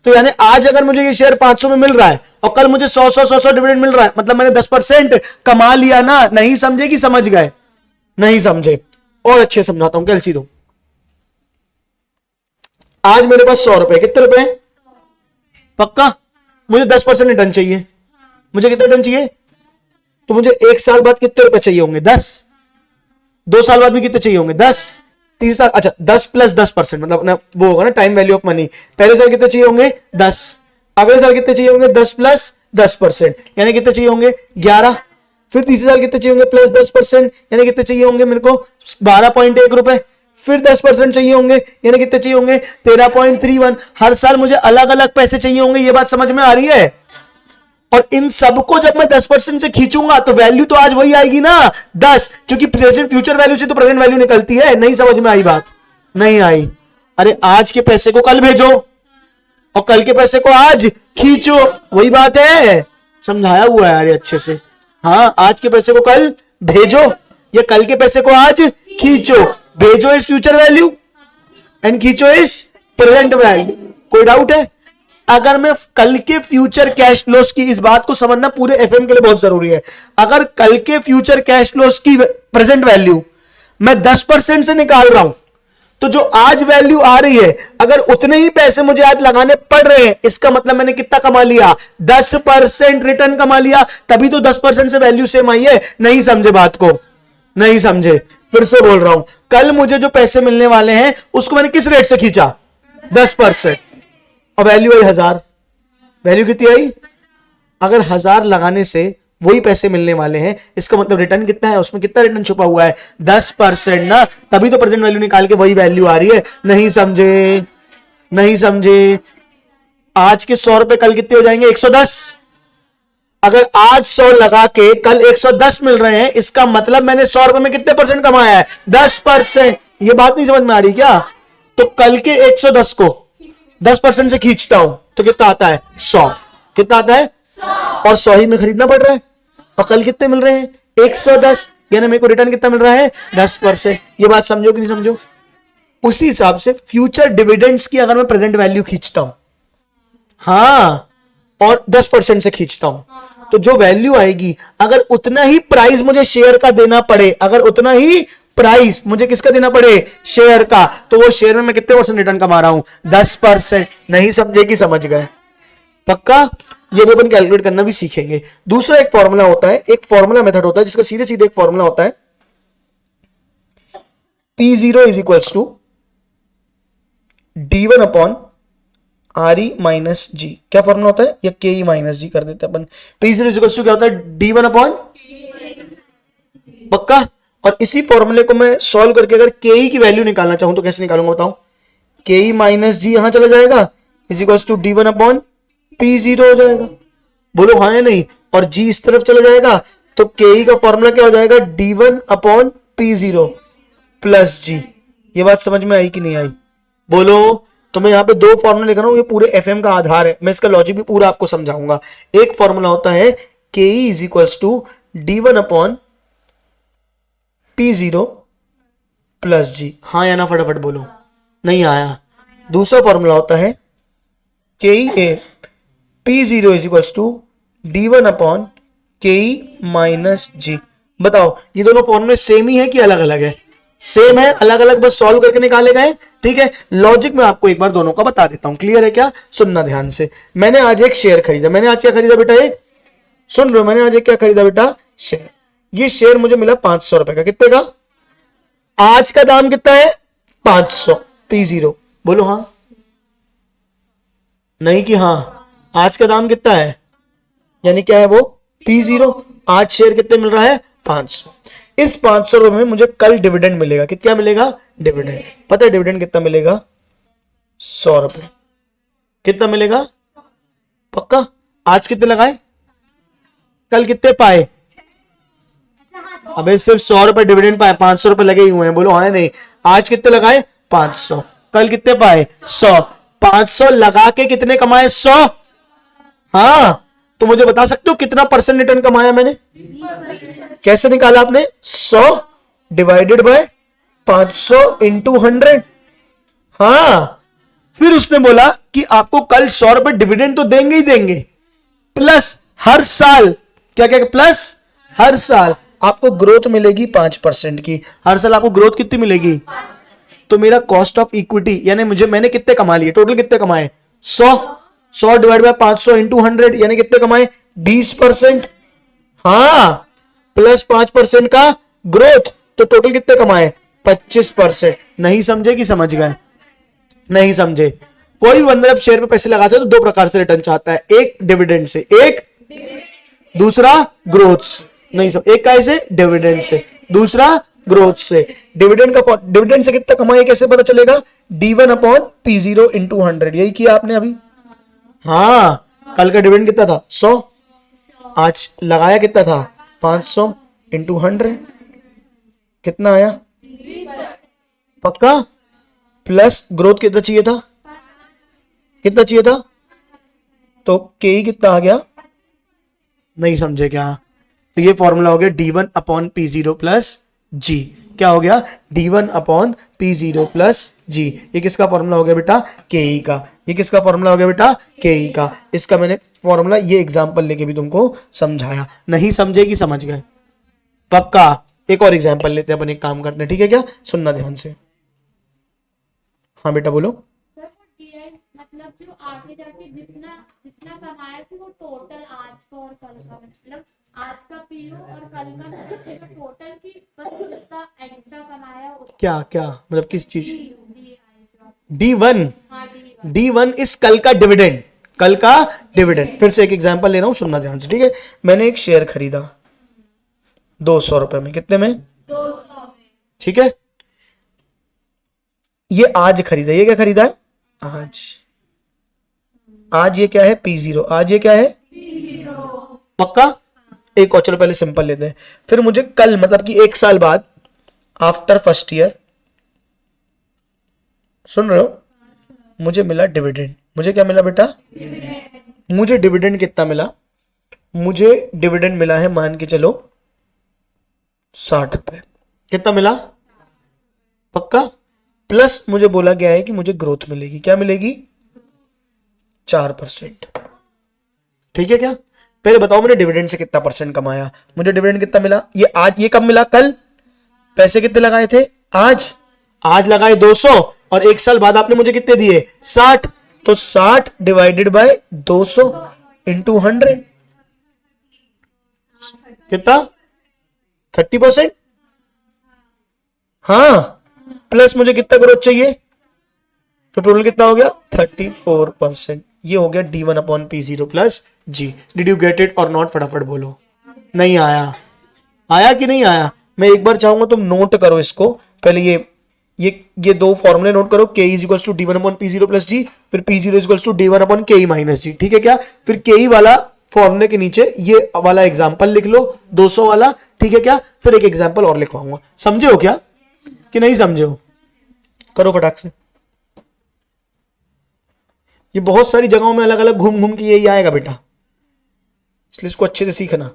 S1: तो यानी आज अगर मुझे ये शेयर 500 में मिल रहा है और कल मुझे 100 डिविडेंड मिल रहा है, मतलब मैंने 10% कमा लिया ना। नहीं समझे कि समझ गए? नहीं समझे? और अच्छे समझाता हूं, कैलसी दो। आज मेरे पास 100 रुपए, कितने रुपए? पक्का मुझे 10% रिटर्न चाहिए। मुझे कितना रिटर्न चाहिए? तो मुझे 1 साल बाद कितने रुपए चाहिए होंगे? 10। 2 साल बाद भी कितने चाहिए होंगे? 10। 3 साल, अच्छा 10 + 10%, मतलब ना वो होगा ना टाइम वैल्यू ऑफ मनी। पहले साल कितने चाहिए होंगे? 10। अगले साल कितने चाहिए होंगे? 10 + 10%, यानी कितने चाहिए होंगे? 11। फिर तीसरे साल कितने चाहिए होंगे? +10%, यानी कितने चाहिए होंगे मेरे को? 12.1 रुपए। फिर 10% चाहिए होंगे, यानी कितने चाहिए होंगे? 13.31। हर साल मुझे अलग अलग पैसे चाहिए होंगे। ये बात समझ में आ रही है? और इन सबको जब मैं 10% से खींचूंगा तो वैल्यू तो आज वही आएगी ना, 10, क्योंकि प्रेजेंट फ्यूचर वैल्यू से तो प्रेजेंट वैल्यू निकलती है। नहीं समझ में आई बात? नहीं आई? अरे आज के पैसे को कल भेजो और कल के पैसे को आज खींचो, वही बात है। समझाया हुआ है यार अच्छे से। हाँ, आज के पैसे को कल भेजो या कल के पैसे को आज खींचो। भेजो इस फ्यूचर वैल्यू एंड खींचो इस प्रेजेंट वैल्यू। कोई डाउट है? अगर मैं कल के फ्यूचर कैश फ्लोस की, इस बात को समझना पूरे एफएम के लिए बहुत जरूरी है, अगर कल के फ्यूचर कैश फ्लोस की प्रेजेंट वैल्यू मैं 10% से निकाल रहा हूं तो जो आज वैल्यू आ रही है, अगर उतने ही पैसे मुझे आज लगाने पड़ रहे हैं, इसका मतलब मैंने कितना कमा लिया? 10% रिटर्न कमा लिया। तभी तो 10% से वैल्यू सेम आई है। नहीं समझे बात को? नहीं समझे? फिर से बोल रहा हूं, कल मुझे जो पैसे मिलने वाले हैं उसको मैंने किस रेट से खींचा? 10%, और वैल्यू आई 1000। वैल्यू कितनी आई? अगर 1000 लगाने से वही पैसे मिलने वाले हैं, इसका मतलब रिटर्न कितना है? उसमें कितना रिटर्न छुपा हुआ है? 10% ना। तभी तो प्रेजेंट वैल्यू निकाल के वही वैल्यू आ रही है। नहीं समझे? नहीं समझे? आज के 100 रुपए कल कितने हो जाएंगे? 110। अगर आज 100 लगा के कल 110 मिल रहे हैं, इसका मतलब मैंने 100 रुपए में कितने परसेंट कमाया है? 10%। ये बात नहीं समझ में आ रही क्या? तो कल के 110 को 10% से खींचता हूं तो कितना आता है? 100। कितना आता है? 100। और 100 ही में खरीदना पड़ रहा है और कल कितने मिल रहे हैं? 110, यानी मेरे को रिटर्न कितना मिल रहा है? 10%। ये बात समझो कि नहीं समझो? उसी हिसाब से फ्यूचर डिविडेंड्स की अगर मैं प्रेजेंट वैल्यू खींचता हूं, हाँ, और 10% से खींचता हूं तो जो वैल्यू आएगी, अगर उतना ही प्राइस मुझे शेयर का देना पड़े, अगर उतना ही प्राइस मुझे किसका देना पड़े? शेयर का, तो वो शेयर में मैं कितने परसेंट रिटर्न कमा रहा हूं? 10%। नहीं समझे कि समझ गए? पक्का? ये भी अपन कैलकुलेट करना भी सीखेंगे। दूसरा एक फॉर्मूला होता है, एक फॉर्मूला मेथड होता है जिसका सीधे सीधे एक फॉर्मूला होता है, P0 is equals to D1 upon RE minus G. क्या फॉर्मूला होता है? या KE माइनस जी कर देते हैं अपन। P0 इज इक्वल्स टू क्या होता है? D1 अपॉन, पक्का? और इसी फॉर्मूले को मैं सॉल्व करके अगर KE की वैल्यू निकालना चाहूं तो कैसे निकालूंगा बताओ? KE माइनस जी यहां चला जाएगा, is equals to D1 upon P0 हो जाएगा। बोलो हाँ या नहीं? और G इस तरफ चला जाएगा तो KE का फॉर्मूला क्या हो जाएगा? D1 upon P0 plus G। ये बात समझ में आई कि नहीं आई? बोलो। तो मैं यहां पे 2 फॉर्मूला लिख रहा हूं, ये पूरे एफएम का आधार है। मैं इसका लॉजिक भी पूरा आपको समझाऊंगा। एक फॉर्मूला होता है KE is equals to D1 upon P0 plus G। हाँ या ना? फटाफट बोलो। नहीं आया? दूसरा फॉर्मूला होता है KE P0 is equals to D1 upon KE minus G। बताओ ये दोनों फॉर्मूले सेम ही है कि अलग अलग है? सेम है, अलग अलग बस सॉल्व करके निकाले गए। ठीक है, लॉजिक में आपको एक बार दोनों का बता देता हूं। क्लियर है क्या? सुनना ध्यान से। मैंने आज एक शेयर खरीदा। मैंने आज क्या खरीदा बेटा? एक, सुन लो, मैंने आज एक क्या खरीदा बेटा? शेयर। ये शेयर मुझे मिला 500 रुपए का। कितने का? आज का दाम कितना है? 500। P0 बोलो हाँ। नहीं कि हाँ? आज का दाम कितना है? यानी क्या है वो P0। आज शेयर कितने मिल रहा है 500। इस 500 रुपए में मुझे कल डिविडेंड मिलेगा। कितना मिलेगा डिविडेंड? पता है डिविडेंड कितना मिलेगा? 100 रुपए। कितना मिलेगा? पक्का? आज कितने लगाए? कल कितने पाए? अबे सिर्फ 100 रुपए डिविडेंड पाए, 500 रुपए लगे ही हुए हैं। बोलो हाँ नहीं। आज कितने लगाए? 500। कल कितने पाए? 100। 500 लगा के कितने कमाए? 100। हाँ, तो मुझे बता सकते हो कितना परसेंट रिटर्न कमाया मैंने? कैसे निकाला आपने? 100 डिवाइडेड बाय 500 इंटू 100। हाँ, फिर उसने बोला कि आपको कल 100 रुपए डिविडेंड तो देंगे ही देंगे, प्लस हर साल क्या क्या प्लस हर साल आपको ग्रोथ मिलेगी 5% की। हर साल आपको ग्रोथ कितनी मिलेगी? तो मेरा कॉस्ट ऑफ इक्विटी यानी मैंने कितने कमा लिए? टोटल कितने कमाए? 100 डिवाइड बाय 500 इंटू 100 यानी कितने कमाए? 20%। हाँ, प्लस 5% का ग्रोथ, तो टोटल कितने कमाए? 25%। नहीं समझे कि समझ गए? नहीं समझे? कोई भी बंदा जब शेयर पे पैसे लगाता है तो दो प्रकार से रिटर्न चाहता है, एक डिविडेंड से, एक दूसरा ग्रोथ से। नहीं सब, एक कैसे? डिविडेंड से, दूसरा ग्रोथ से। डिविडेंड से कितना कमाए कैसे पता चलेगा? D1 upon P0 into 100। यही किया आपने अभी। हाँ, कल का डिविडेंड कितना था? 100। आज लगाया कितना था? 500 इंटू 100। कितना आया? पक्का? प्लस ग्रोथ कितना चाहिए था? कितना चाहिए था? तो के कितना आ गया? नहीं समझे क्या? तो ये फॉर्मूला हो गया D1 upon P0 plus G। क्या हो गया? D1 upon P0 plus G। ये किसका फॉर्मूला हो गया बेटा? KE का। ये किसका फॉर्मूला हो गया बेटा? KE का। इसका मैंने फॉर्मूला ये एग्जांपल लेके भी तुमको समझाया। नहीं समझे कि समझ गए? पक्का? एक और एग्जांपल लेते हैं अपन, एक काम करते हैं, ठीक है क्या? सुनना ध्यान से। हाँ बेटा बोलो।
S2: सर वो DI मतलब जो आगे जाके जितना जितना कमाया थे वो टोटल आज का और कल का, मतलब आज का पीओ और कल का टोटल की बस जितना एक्स्ट्रा कमाया
S1: क्या क्या मतलब किस चीज?
S2: DI
S1: D1।
S2: हाँ D1
S1: D1 इस कल का डिविडेंड। कल का डिविडेंड। फिर से एक एग्जांपल ले रहा हूं, सुनना ध्यान से, ठीक है? मैंने एक शेयर खरीदा 200 रुपए में। कितने में?
S2: 200
S1: ठीक है, ये आज खरीदा। ये क्या खरीदा है? आज। आज ये क्या है? P0। आज ये क्या है? पक्का? एक और चलो पहले सिंपल लेते हैं। फिर मुझे कल मतलब कि 1 साल बाद, आफ्टर फर्स्ट ईयर, सुन रहे हो, मुझे मिला डिविडेंड। मुझे क्या मिला बेटा? मुझे डिविडेंड कितना मिला? मुझे डिविडेंड मिला है मान के चलो 60 रुपए। कितना मिला? पक्का? प्लस मुझे बोला गया है कि मुझे ग्रोथ मिलेगी। क्या मिलेगी? 4%। ठीक है क्या? पहले बताओ मैंने डिविडेंड से कितना परसेंट कमाया? मुझे डिविडेंड कितना मिला? ये आज। ये कब मिला? कल। पैसे कितने लगाए थे? आज। आज लगाए 200 और 1 साल बाद आपने मुझे कितने दिए? 60। तो 60 डिवाइडेड बाय 200 इंटू 100 कितना? 30%। हाँ, प्लस मुझे कितना ग्रोथ चाहिए? तो टोटल कितना हो गया? 34%। ये हो गया D1 upon P0 plus G। Did you get it और नॉट? फटाफट बोलो। नहीं आया? आया कि नहीं आया? मैं एक बार चाहूंगा तुम नोट करो इसको। पहले ये दो फॉर्मूले नोट करो। Ke is equals to D1 upon P0 plus G, फिर P0 is equals to D1 upon Ke minus G। ठीक है क्या? फिर Ke वाला फॉर्मूले के नीचे ये वाला एग्जाम्पल लिख लो, 200 वाला। ठीक है क्या? फिर एक एग्जाम्पल और लिखवाऊंगा। समझे हो क्या कि नहीं समझे हो? करो फटाक से। ये बहुत सारी जगहों में अलग अलग घूम घूम के यही आएगा बेटा, इसलिए इसको अच्छे से सीखना।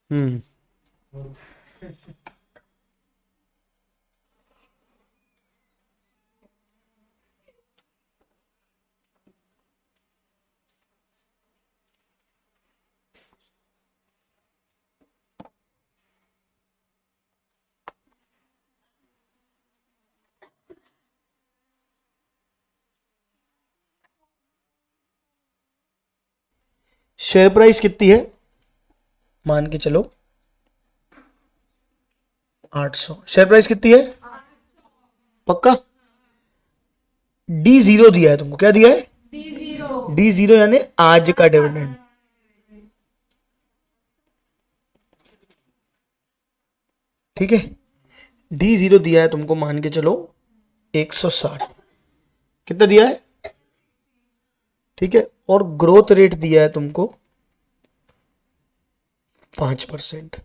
S1: हम्म शेयर प्राइस कितनी है? मान के चलो 800। शेयर प्राइस कितनी है? पक्का? D0 दिया है तुमको। क्या दिया है? D0 यानी आज का डिविडेंड। ठीक है, D0 दिया है तुमको, मान के चलो 160। कितना दिया है? ठीक है, और ग्रोथ रेट दिया है तुमको 5%।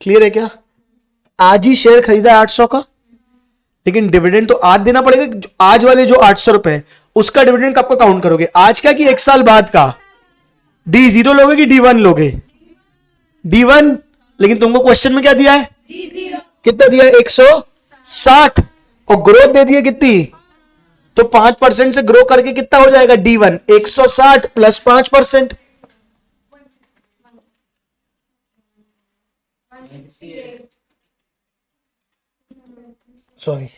S1: क्लियर है क्या? आज ही शेयर खरीदा है 800 का, लेकिन डिविडेंड तो आज देना पड़ेगा। आज वाले जो 800 रुपए उसका डिविडेंड कब का काउंट करोगे? आज का कि 1 साल बाद का? D0 लोगे कि D1 लोगे? D1। लेकिन तुमको क्वेश्चन में क्या दिया है? कितना दिया है? 160। और ग्रोथ दे दी है कितनी? तो 5% से ग्रो करके कितना हो जाएगा? D1 160 plus 5%। सॉरी,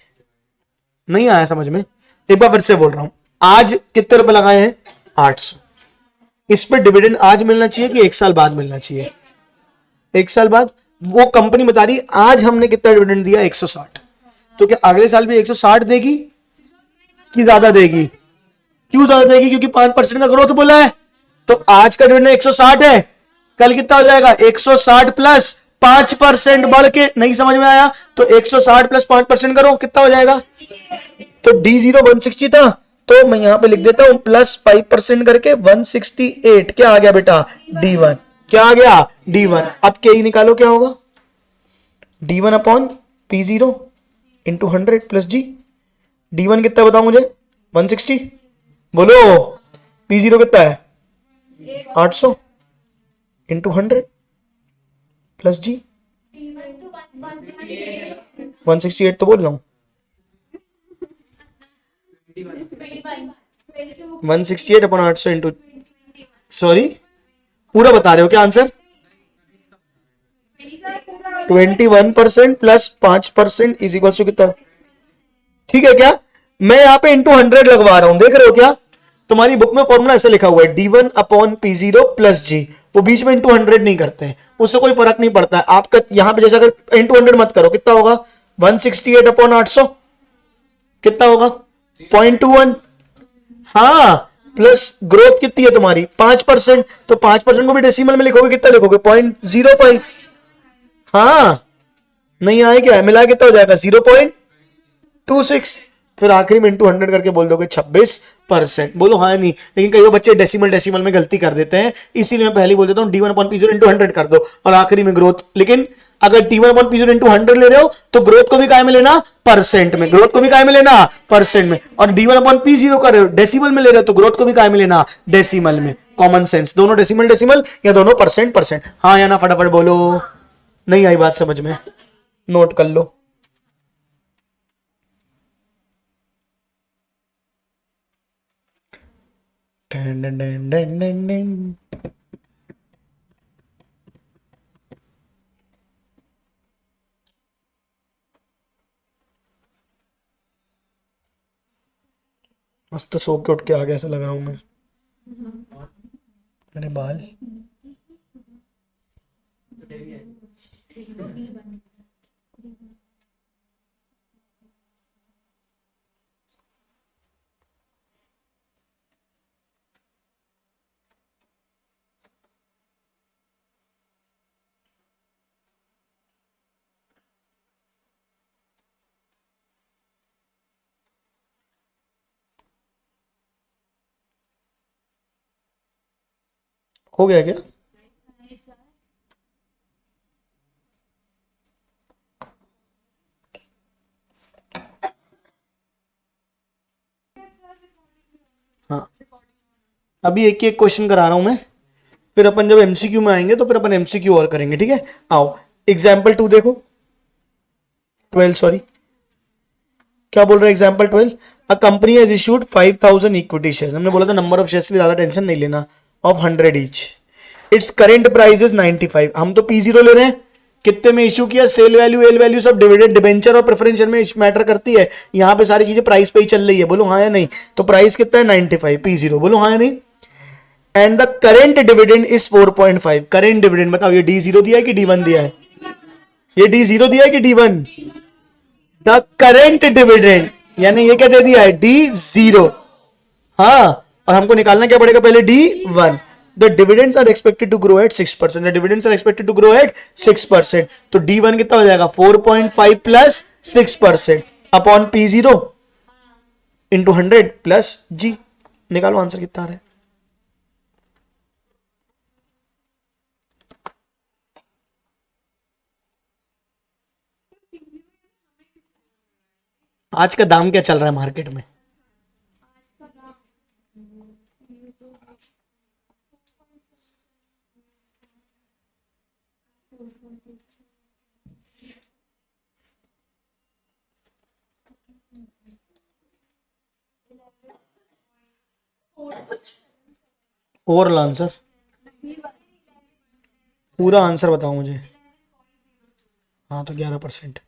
S1: नहीं आया समझ में, एक बार फिर से बोल रहा हूं। आज कितने रुपए लगाए हैं? 800। इस पे डिविडेंड आज मिलना चाहिए कि 1 साल बाद मिलना चाहिए? 1 साल बाद। वो कंपनी बता रही आज हमने कितना डिविडेंड दिया? 160। तो क्या अगले साल भी 160 देगी कि ज्यादा देगी? क्यों ज्यादा देगी? क्योंकि 5% का ग्रोथ बोला है। तो आज का डिविडेंड 160 है, कल कितना हो जाएगा? 160 प्लस 5% बढ़ के। नहीं समझ में आया तो 160 प्लस 5% करो, कितना हो जाएगा? तो D0 160 था, तो मैं यहां पे लिख देता हूं प्लस 5% करके 168। क्या आ गया बेटा? D1। क्या आ गया? D1। अब के ही निकालो, क्या होगा? D1 upon P0 into 100 plus G। D1 कितना बताओ मुझे? 160। बोलो। P0 कितना है? 800 इंटू 100 प्लस G। 168 तो बोल रहा हूं। 168 अपॉन 800 इंटू, सॉरी पूरा बता रहे हो क्या answer? 21% plus 5% is equal to कितना? ठीक है क्या? मैं यहां पे इंटू 100 लगवा रहा हूं, देख रहे हो क्या? तुम्हारी बुक में फॉर्मूला ऐसे लिखा हुआ है D1 upon P0 plus G। वो बीच में इंटू 100 नहीं करते हैं, उससे कोई फर्क नहीं पड़ता है आपका। यहां पे जैसे अगर इंटू 100 मत करो, कितना होगा? 168 अपॉन 800 कितना होगा? 0.21। हाँ, प्लस ग्रोथ कितनी है तुम्हारी? 5%। तो 5% को भी डेसिमल में लिखोगे, कितना लिखोगे? 0.05। हाँ, नहीं आए क्या? मिला कितना हो जाएगा? 0.26। फिर आखिरी में इंटू 100 करके बोल दोगे 26%। बोलो हाँ नहीं। लेकिन कई बच्चे डेसिमल में गलती कर देते हैं, इसीलिए मैं पहले ही बोल देता हूँ D1 अपॉन P0 इंटू 100 कर दो और आखिरी में ग्रोथ। लेकिन अगर D1 अपॉन P0 इंटू 100 ले रहे हो तो ग्रोथ को भी काय में लेना? परसेंट में। ग्रोथ को भी काय में लेना? परसेंट में। और D1 अपॉन P0 कर रहे हो, डेसिमल में ले रहे हो, तो ग्रोथ को भी काय में लेना? डेसिमल में। कॉमन सेंस, दोनों डेसिमल या दोनों परसेंट। हाँ या ना? फटाफट बोलो। नहीं आई बात समझ में? नोट कर लो। मस्त सो के उठ के आ गया ऐसा लग रहा हूं मैं। मेरे बाल हो गया क्या? हाँ, अभी एक एक क्वेश्चन करा रहा हूं मैं, फिर अपन जब एमसीक्यू में आएंगे तो फिर अपन एमसीक्यू और करेंगे। ठीक है, आओ एग्जाम्पल 2 देखो। 12 सॉरी, क्या बोल रहा है example 12? A company has issued 5000 equity shares. हमने बोला था नंबर ऑफ शेयर्स की ज्यादा टेंशन नहीं लेना, of 100 each. It's current price is 95। हम तो P0 ले रहे हैं। कितने में इशू किया? सेल वैल्यू, एल वैल्यू सब डिविडेंड, डिबेंचर और प्रेफरेंशियल में मैटर करती है। यहां पे सारी चीजें प्राइस पे ही चल रही है। बोलो हाँ या नहीं? तो प्राइस कितना है? 95 P0। बोलो हाँ या नहीं? And the current dividend is 4.5। Current dividend बताओ, ये D0 दिया है कि D1 दिया है? ये D0 दिया है कि D1? द करेंट डिविडेंड, यानी ये क्या दे दिया है? D0। हाँ, और हमको निकालना क्या पड़ेगा पहले? D1। The dividends are expected to grow at 6%। The dividends are expected to grow at 6%। तो D1 कितना हो जाएगा? 4.5 plus 6% upon P0 into 100 plus G। निकालो आंसर कितना आ रहा है। आज का दाम क्या चल रहा है मार्केट में? ओवरऑल आंसर, पूरा आंसर बताओ मुझे। हाँ तो 11%।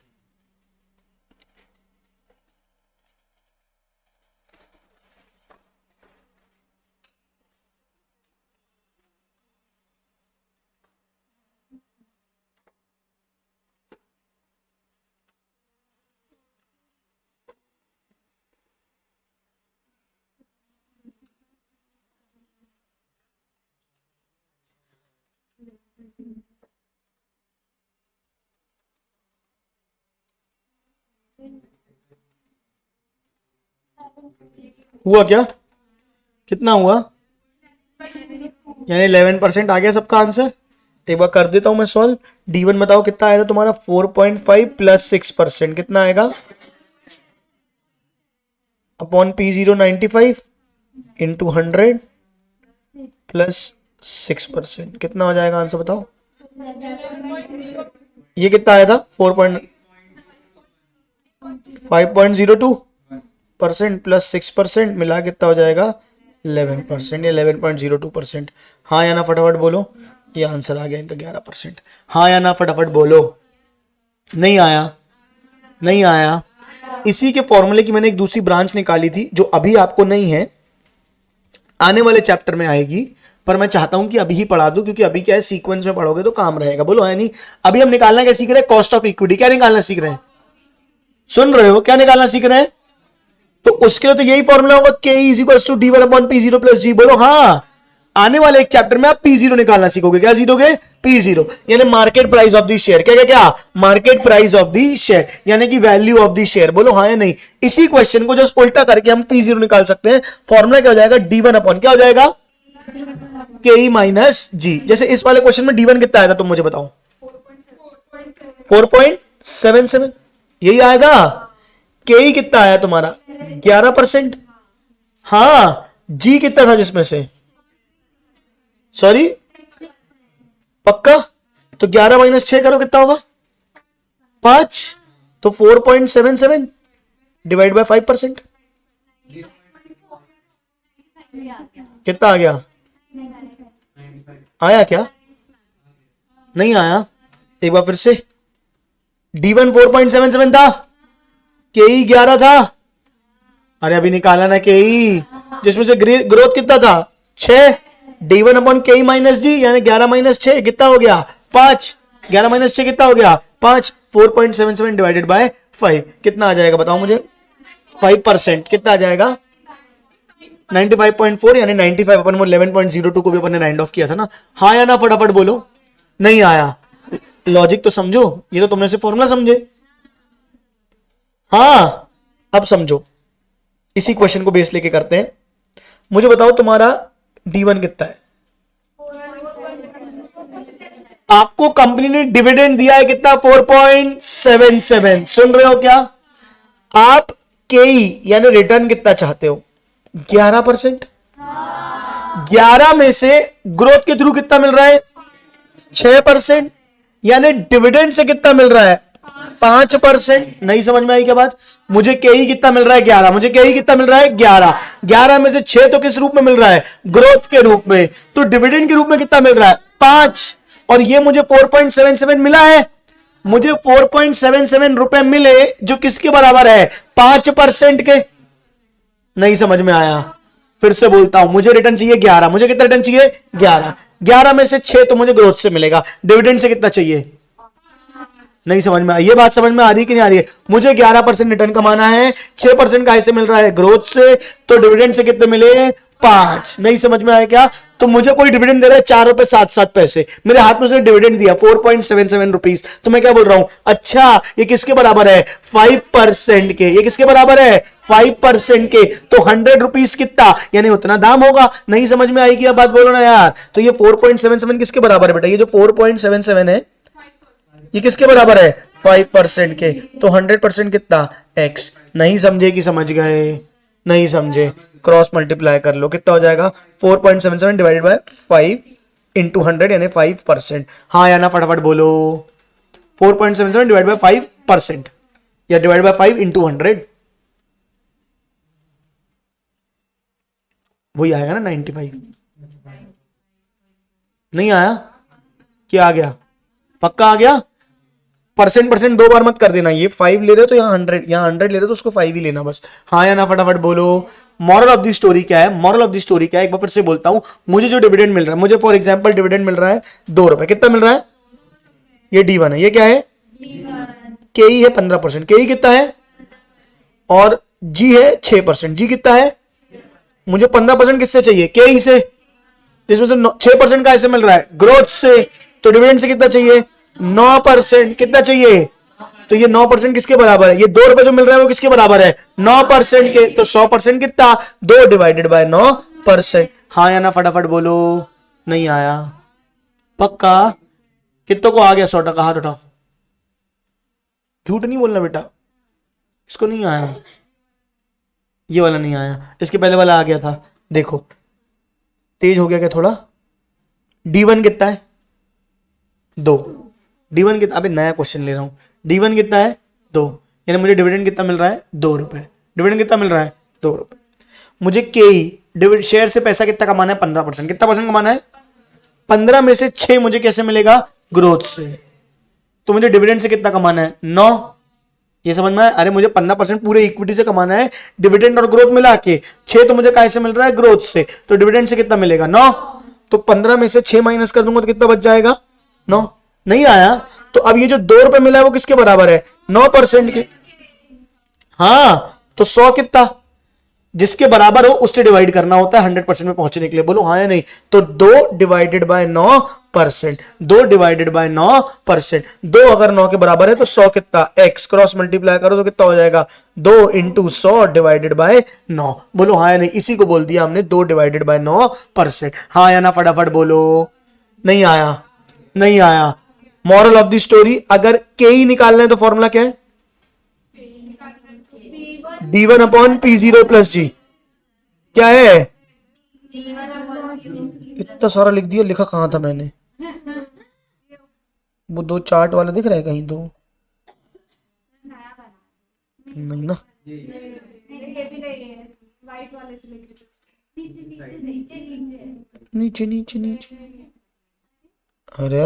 S1: हुआ क्या? कितना हुआ? यानी 11% आ गया सबका आंसर। एक बार कर देता हूं मैं सॉल्व। D1 बताओ कितना आया था तुम्हारा? 4.5 प्लस 6% कितना आएगा? अपॉन P0 95 इंटू 100 प्लस 6% कितना हो जाएगा? आंसर बताओ। ये कितना आया था? 5.02% प्लस 6% मिला कितना हो जाएगा? 11%। ये 11.02%। हाँ या ना फटाफट बोलो। ये आंसर आ गया इनका 11%। हाँ या ना फटाफट बोलो। नहीं आया? नहीं आया। इसी के फॉर्मूले की मैंने एक दूसरी ब्रांच निकाली थी जो अभी आपको नहीं है, आने वाले चैप्टर में आएगी, पर मैं चाहता हूं कि अभी ही पढ़ा दूं क्योंकि अभी क्या है, सीक्वेंस में पढ़ोगे तो काम रहेगा। बोलो है नहीं? अभी हम निकालना क्या सीख रहे हैं? Cost of equity. क्या निकालना सीख रहे हैं? सुन रहे हो? क्या निकालना सीख रहे हैं? तो उसके लिए तो यही फॉर्मूला होगा, K is equal to D1 upon P0 plus G। बोलो हाँ। आने वाले एक चैप्टर में आप P0 निकालना सीखोगे। क्या सीखोगे? P0 यानी market price of the share. क्या क्या क्या? Market price of the share, यानी कि वैल्यू ऑफ द शेयर। बोलो हाँ या नहीं? इसी क्वेश्चन को जस्ट उल्टा करके हम P0 निकाल सकते हैं। फॉर्मूला क्या हो जाएगा? D1 अपॉन क्या हो जाएगा? K minus G। जैसे इस वाले क्वेश्चन में D1 कितना आया था तुम मुझे बताओ? 4.77 यही आएगा। K कितना आया तुम्हारा? 11%। हाँ, G कितना था जिसमें से? सॉरी, पक्का? तो 11 माइनस 6 करो कितना होगा? 5। तो 4.77 डिवाइड बाय 5%। कितना आ गया? आया क्या? नहीं आया। एक बार फिर से। D1 4.77 था, KE 11 था। अरे अभी निकाला ना KE, जिसमें से ग्रोथ कितना था? 6। D1 upon KE minus G, यानी 11 माइनस 6 कितना हो गया? 5। 11 माइनस 6 कितना हो गया? 5। 4.77 डिवाइडेड बाय 5 कितना आ जाएगा बताओ मुझे? 5% कितना आ जाएगा? 95.4 यानी 95 अपन वो 11.02 को भी अपन ने राउंड ऑफ किया था ना। हाँ या ना फटाफट बोलो। नहीं आया? लॉजिक तो समझो, ये तो तुमने से फॉर्मूला समझे। हाँ अब समझो, इसी क्वेश्चन को बेस लेके करते हैं। मुझे बताओ तुम्हारा D1 कितना है? आपको कंपनी ने डिविडेंड दिया है कितना? 4.77। सुन रहे हो क्या? आप KE यानी रिटर्न कितना चाहते हो? 11%। 11 में से ग्रोथ के थ्रू कितना मिल रहा है? 6%। यानी डिविडेंड से कितना मिल रहा है? 5%। नहीं समझ में आई क्या बात? मुझे KE कितना मिल रहा है? 11। मुझे KE कितना मिल रहा है? 11। 11 में से 6 तो किस रूप में मिल रहा है? ग्रोथ के रूप में। तो डिविडेंड के रूप में कितना मिल रहा है? 5। और ये मुझे 4.77 मिला है। मुझे 4.77 रुपए मिले जो किसके बराबर है? 5% के। नहीं समझ में आया? फिर से बोलता हूं, मुझे रिटर्न चाहिए 11। मुझे कितना रिटर्न चाहिए? 11। 11 में से 6 तो मुझे ग्रोथ से मिलेगा। डिविडेंड से कितना चाहिए? नहीं समझ में आई? ये बात समझ में आ रही है कि नहीं आ रही है? मुझे 11% रिटर्न कमाना है, 6% का ऐसे मिल रहा है ग्रोथ से, तो डिविडेंड से कितने मिले? 5। नहीं समझ में आया क्या? तो मुझे कोई डिविडेंड दे रहा है 4 रुपए 7 पैसे, मेरे हाथ में से डिविडेंड दिया 4.77 रुपीज, तो मैं क्या बोल रहा हूं? अच्छा ये किसके बराबर है? 5% के। ये किसके बराबर है? 5% के। तो 100 रुपीज कितना, यानी उतना दाम होगा। नहीं समझ में आई? क्या बात बोलो ना यार। तो ये 4.77 किसके बराबर है बेटा? ये जो 4.77 है ये किसके बराबर है? 5% के। तो 100% कितना? x। नहीं समझे कि समझ गए? नहीं समझे? क्रॉस मल्टीप्लाई कर लो, कितना हो जाएगा? 4.77 डिवाइडेड बाय 5 इंटू 100 यानी 5%। हाँ या ना फटाफट बोलो। 4.77 डिवाइड बाय 5% या डिवाइड बाय 5 इंटू 100, वही आएगा ना 95। नहीं आया? क्या आ गया? पक्का आ गया? परसेंट दो बार मत कर देना। ये 5 ले रहे हो तो यहाँ 100, यहाँ 100 ले रहे हो तो उसको 5 ही लेना बस। हाँ या ना फटाफट बोलो। मॉरल ऑफ द स्टोरी क्या है? मॉरल ऑफ द स्टोरी क्या है? एक बार फिर से बोलता हूं, मुझे जो डिविडेंड मिल रहा है, मुझे फॉर एग्जांपल डिविडेंड मिल रहा है 2 रुपए। कितना मिल रहा है? ये D1 है। ये क्या है? KE है 15%। KE कितना है? और G है 6%। G कितना है? मुझे 15% किससे चाहिए? KE से, जिसमें से 6% का ऐसे मिल रहा है ग्रोथ से। तो डिविडेंड से कितना चाहिए? 9%। कितना चाहिए? तो ये 9% किसके बराबर है? ये 2 रुपए जो मिल रहा है वो किसके बराबर है? 9% के। तो 100% कितना? 2 डिवाइडेड बाय 9%। हाँ या ना फटाफट बोलो। नहीं आया? पक्का? कितनों को आ गया 100 हाथ उठाओ। झूठ नहीं बोलना बेटा। इसको नहीं आया, ये वाला नहीं आया, इसके पहले वाला आ गया था। देखो तेज हो गया क्या थोड़ा? D1 कितना है? 2। D1 कितना? अबे नया क्वेश्चन ले रहा हूं। D1 कितना है? 2। यानी मुझे डिविडेंड कितना मिल रहा है? 2 रुपए। डिविडेंड कितना मिल रहा है? 2 रुपए। मुझे KE डिविडेंड शेयर से पैसा कितना कमाना है? 15%। कितना परसेंट कमाना है? 15 में से 6 मुझे कैसे मिलेगा? ग्रोथ से। तो मुझे डिविडेंड से कितना कमाना है? 9। ये समझ में आया? अरे मुझे 15% पूरे इक्विटी से कमाना है, डिविडेंड और ग्रोथ मिला के। 6 तो मुझे काय से मिल रहा है? ग्रोथ से। तो डिविडेंड से कितना मिलेगा? 9। तो 15 में से 6 माइनस कर दूंगा तो कितना बच जाएगा? 9। नहीं आया? तो अब ये जो 2 रुपए मिला है वो किसके बराबर है? 9% के। हाँ तो 100 कितना? जिसके बराबर हो उससे डिवाइड करना होता है 100% में पहुंचने के लिए। बोलो हाँ या नहीं? तो 2 डिवाइडेड बाय 9%। 2 divided by 9%। 2 अगर 9 के बराबर है तो 100 कितना? x। क्रॉस मल्टीप्लाई करो तो कितना हो जाएगा? 2 इंटू 100 डिवाइडेड बाय 9। बोलो हाँ या नहीं? इसी को बोल दिया हमने 2 डिवाइडेड बाय 9%। हाँ या ना फटाफट बोलो। नहीं आया? नहीं आया? मॉरल ऑफ द स्टोरी, अगर KE निकालना है तो फॉर्मूला क्या है? D1 upon P0 plus G। क्या है? इतना सारा लिख दिया, लिखा कहां था मैंने? वो 2 चार्ट वाला दिख रहा है कहीं? 2 नहीं ना? नीचे नीचे नीचे। अरे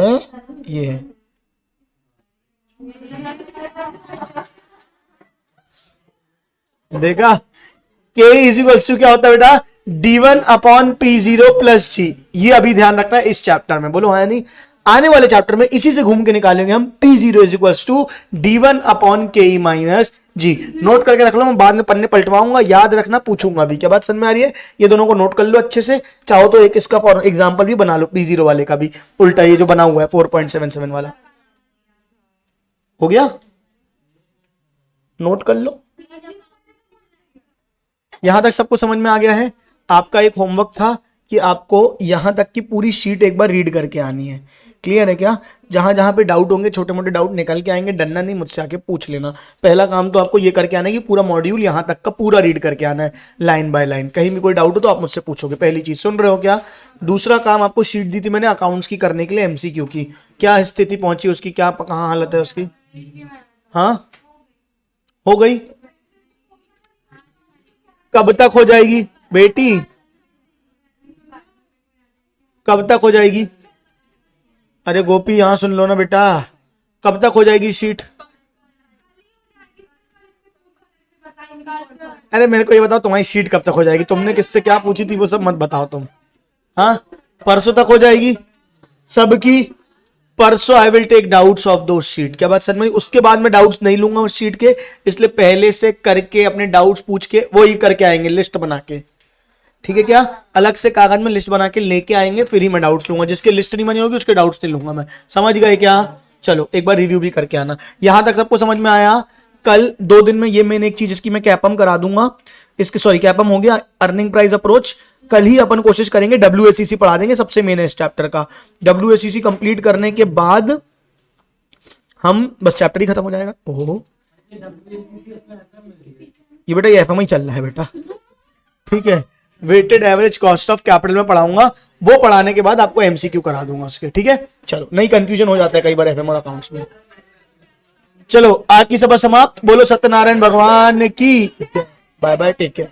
S1: ये है। देखा? K इज इक्वल्स टू क्या होता है बेटा? D1 upon P0 plus G। ये अभी ध्यान रखना है इस चैप्टर में। बोलो हाँ नहीं? आने वाले चैप्टर में इसी से घूम के निकालेंगे हम। P0 is equals to D1 upon KE minus G। Note करके रख लो, मैं बाद में पन्ने पलटवाऊंगा, याद रखना, पूछूंगा भी। क्या बात समझ में आ रही है? ये दोनों को नोट कर लो अच्छे से। चाहो तो एक इसका एग्जाम्पल भी बना लो P0 वाले का भी, उल्टा ये जो बना हुआ है 4.77 वाला। हो गया? नोट कर लो। यहां तक सबको समझ में आ गया है? आपका एक होमवर्क था कि आपको यहां तक की पूरी शीट एक बार रीड करके आनी है। क्लियर है क्या? जहां जहां पे डाउट होंगे, छोटे मोटे डाउट निकल के आएंगे, डरना नहीं, मुझसे आके पूछ लेना। पहला काम तो आपको ये करके आना है कि पूरा मॉड्यूल यहां तक का पूरा रीड करके आना है, लाइन बाय लाइन। कहीं भी कोई डाउट हो तो आप मुझसे पूछोगे। पहली चीज, सुन रहे हो क्या? दूसरा काम, आपको शीट दी थी मैंने अकाउंट्स की करने के लिए, MCQ की। क्या स्थिति पहुंची उसकी? क्या कहां हालत है उसकी? हाँ हो गई? कब तक हो जाएगी बेटी? कब तक हो जाएगी? अरे गोपी यहां सुन लो ना बेटा, कब तक हो जाएगी शीट? अरे मेरे को ये बताओ, तुम्हारी शीट कब तक हो जाएगी? तुमने किससे क्या पूछी थी वो सब मत बताओ तुम। हाँ परसों तक हो जाएगी सबकी? परसों I will take doubts of two sheet. क्या बात सर में? उसके बाद में डाउट्स नहीं लूंगा उस शीट के, इसलिए पहले से करके अपने डाउट्स पूछ के वो ही करके आएंगे लिस्ट बना के। ठीक है क्या? अलग से कागज में लिस्ट बना के लेके आएंगे, फिर ही मैं डाउट्स लूंगा। जिसके लिस्ट नहीं बनी होगी उसके डाउट्स नहीं लूंगा मैं। समझ गए क्या? चलो एक बार रिव्यू भी करके आना। यहां तक सबको समझ में आया? कल 2 दिन में ये मैंने एक चीज इसकी मैं कैपम करा दूंगा। इसके सॉरी कैपम हो गया, अर्निंग प्राइस अप्रोच। कल ही अपन कोशिश करेंगे WACC पढ़ा देंगे, सबसे मेन है इस चैप्टर का। WACC कंप्लीट करने के बाद हम बस चैप्टर ही खत्म हो जाएगा। ओहो ये बेटा ये FMI चल रहा है बेटा, ठीक है। Weighted average cost of capital में पढ़ाऊंगा, वो पढ़ाने के बाद आपको MCQ करा दूंगा उसके। ठीक है चलो, नहीं कंफ्यूजन हो जाता है कई बार FM और अकाउंट्स में। चलो आज की सभा समाप्त। बोलो सत्यनारायण भगवान की। Bye bye, take care.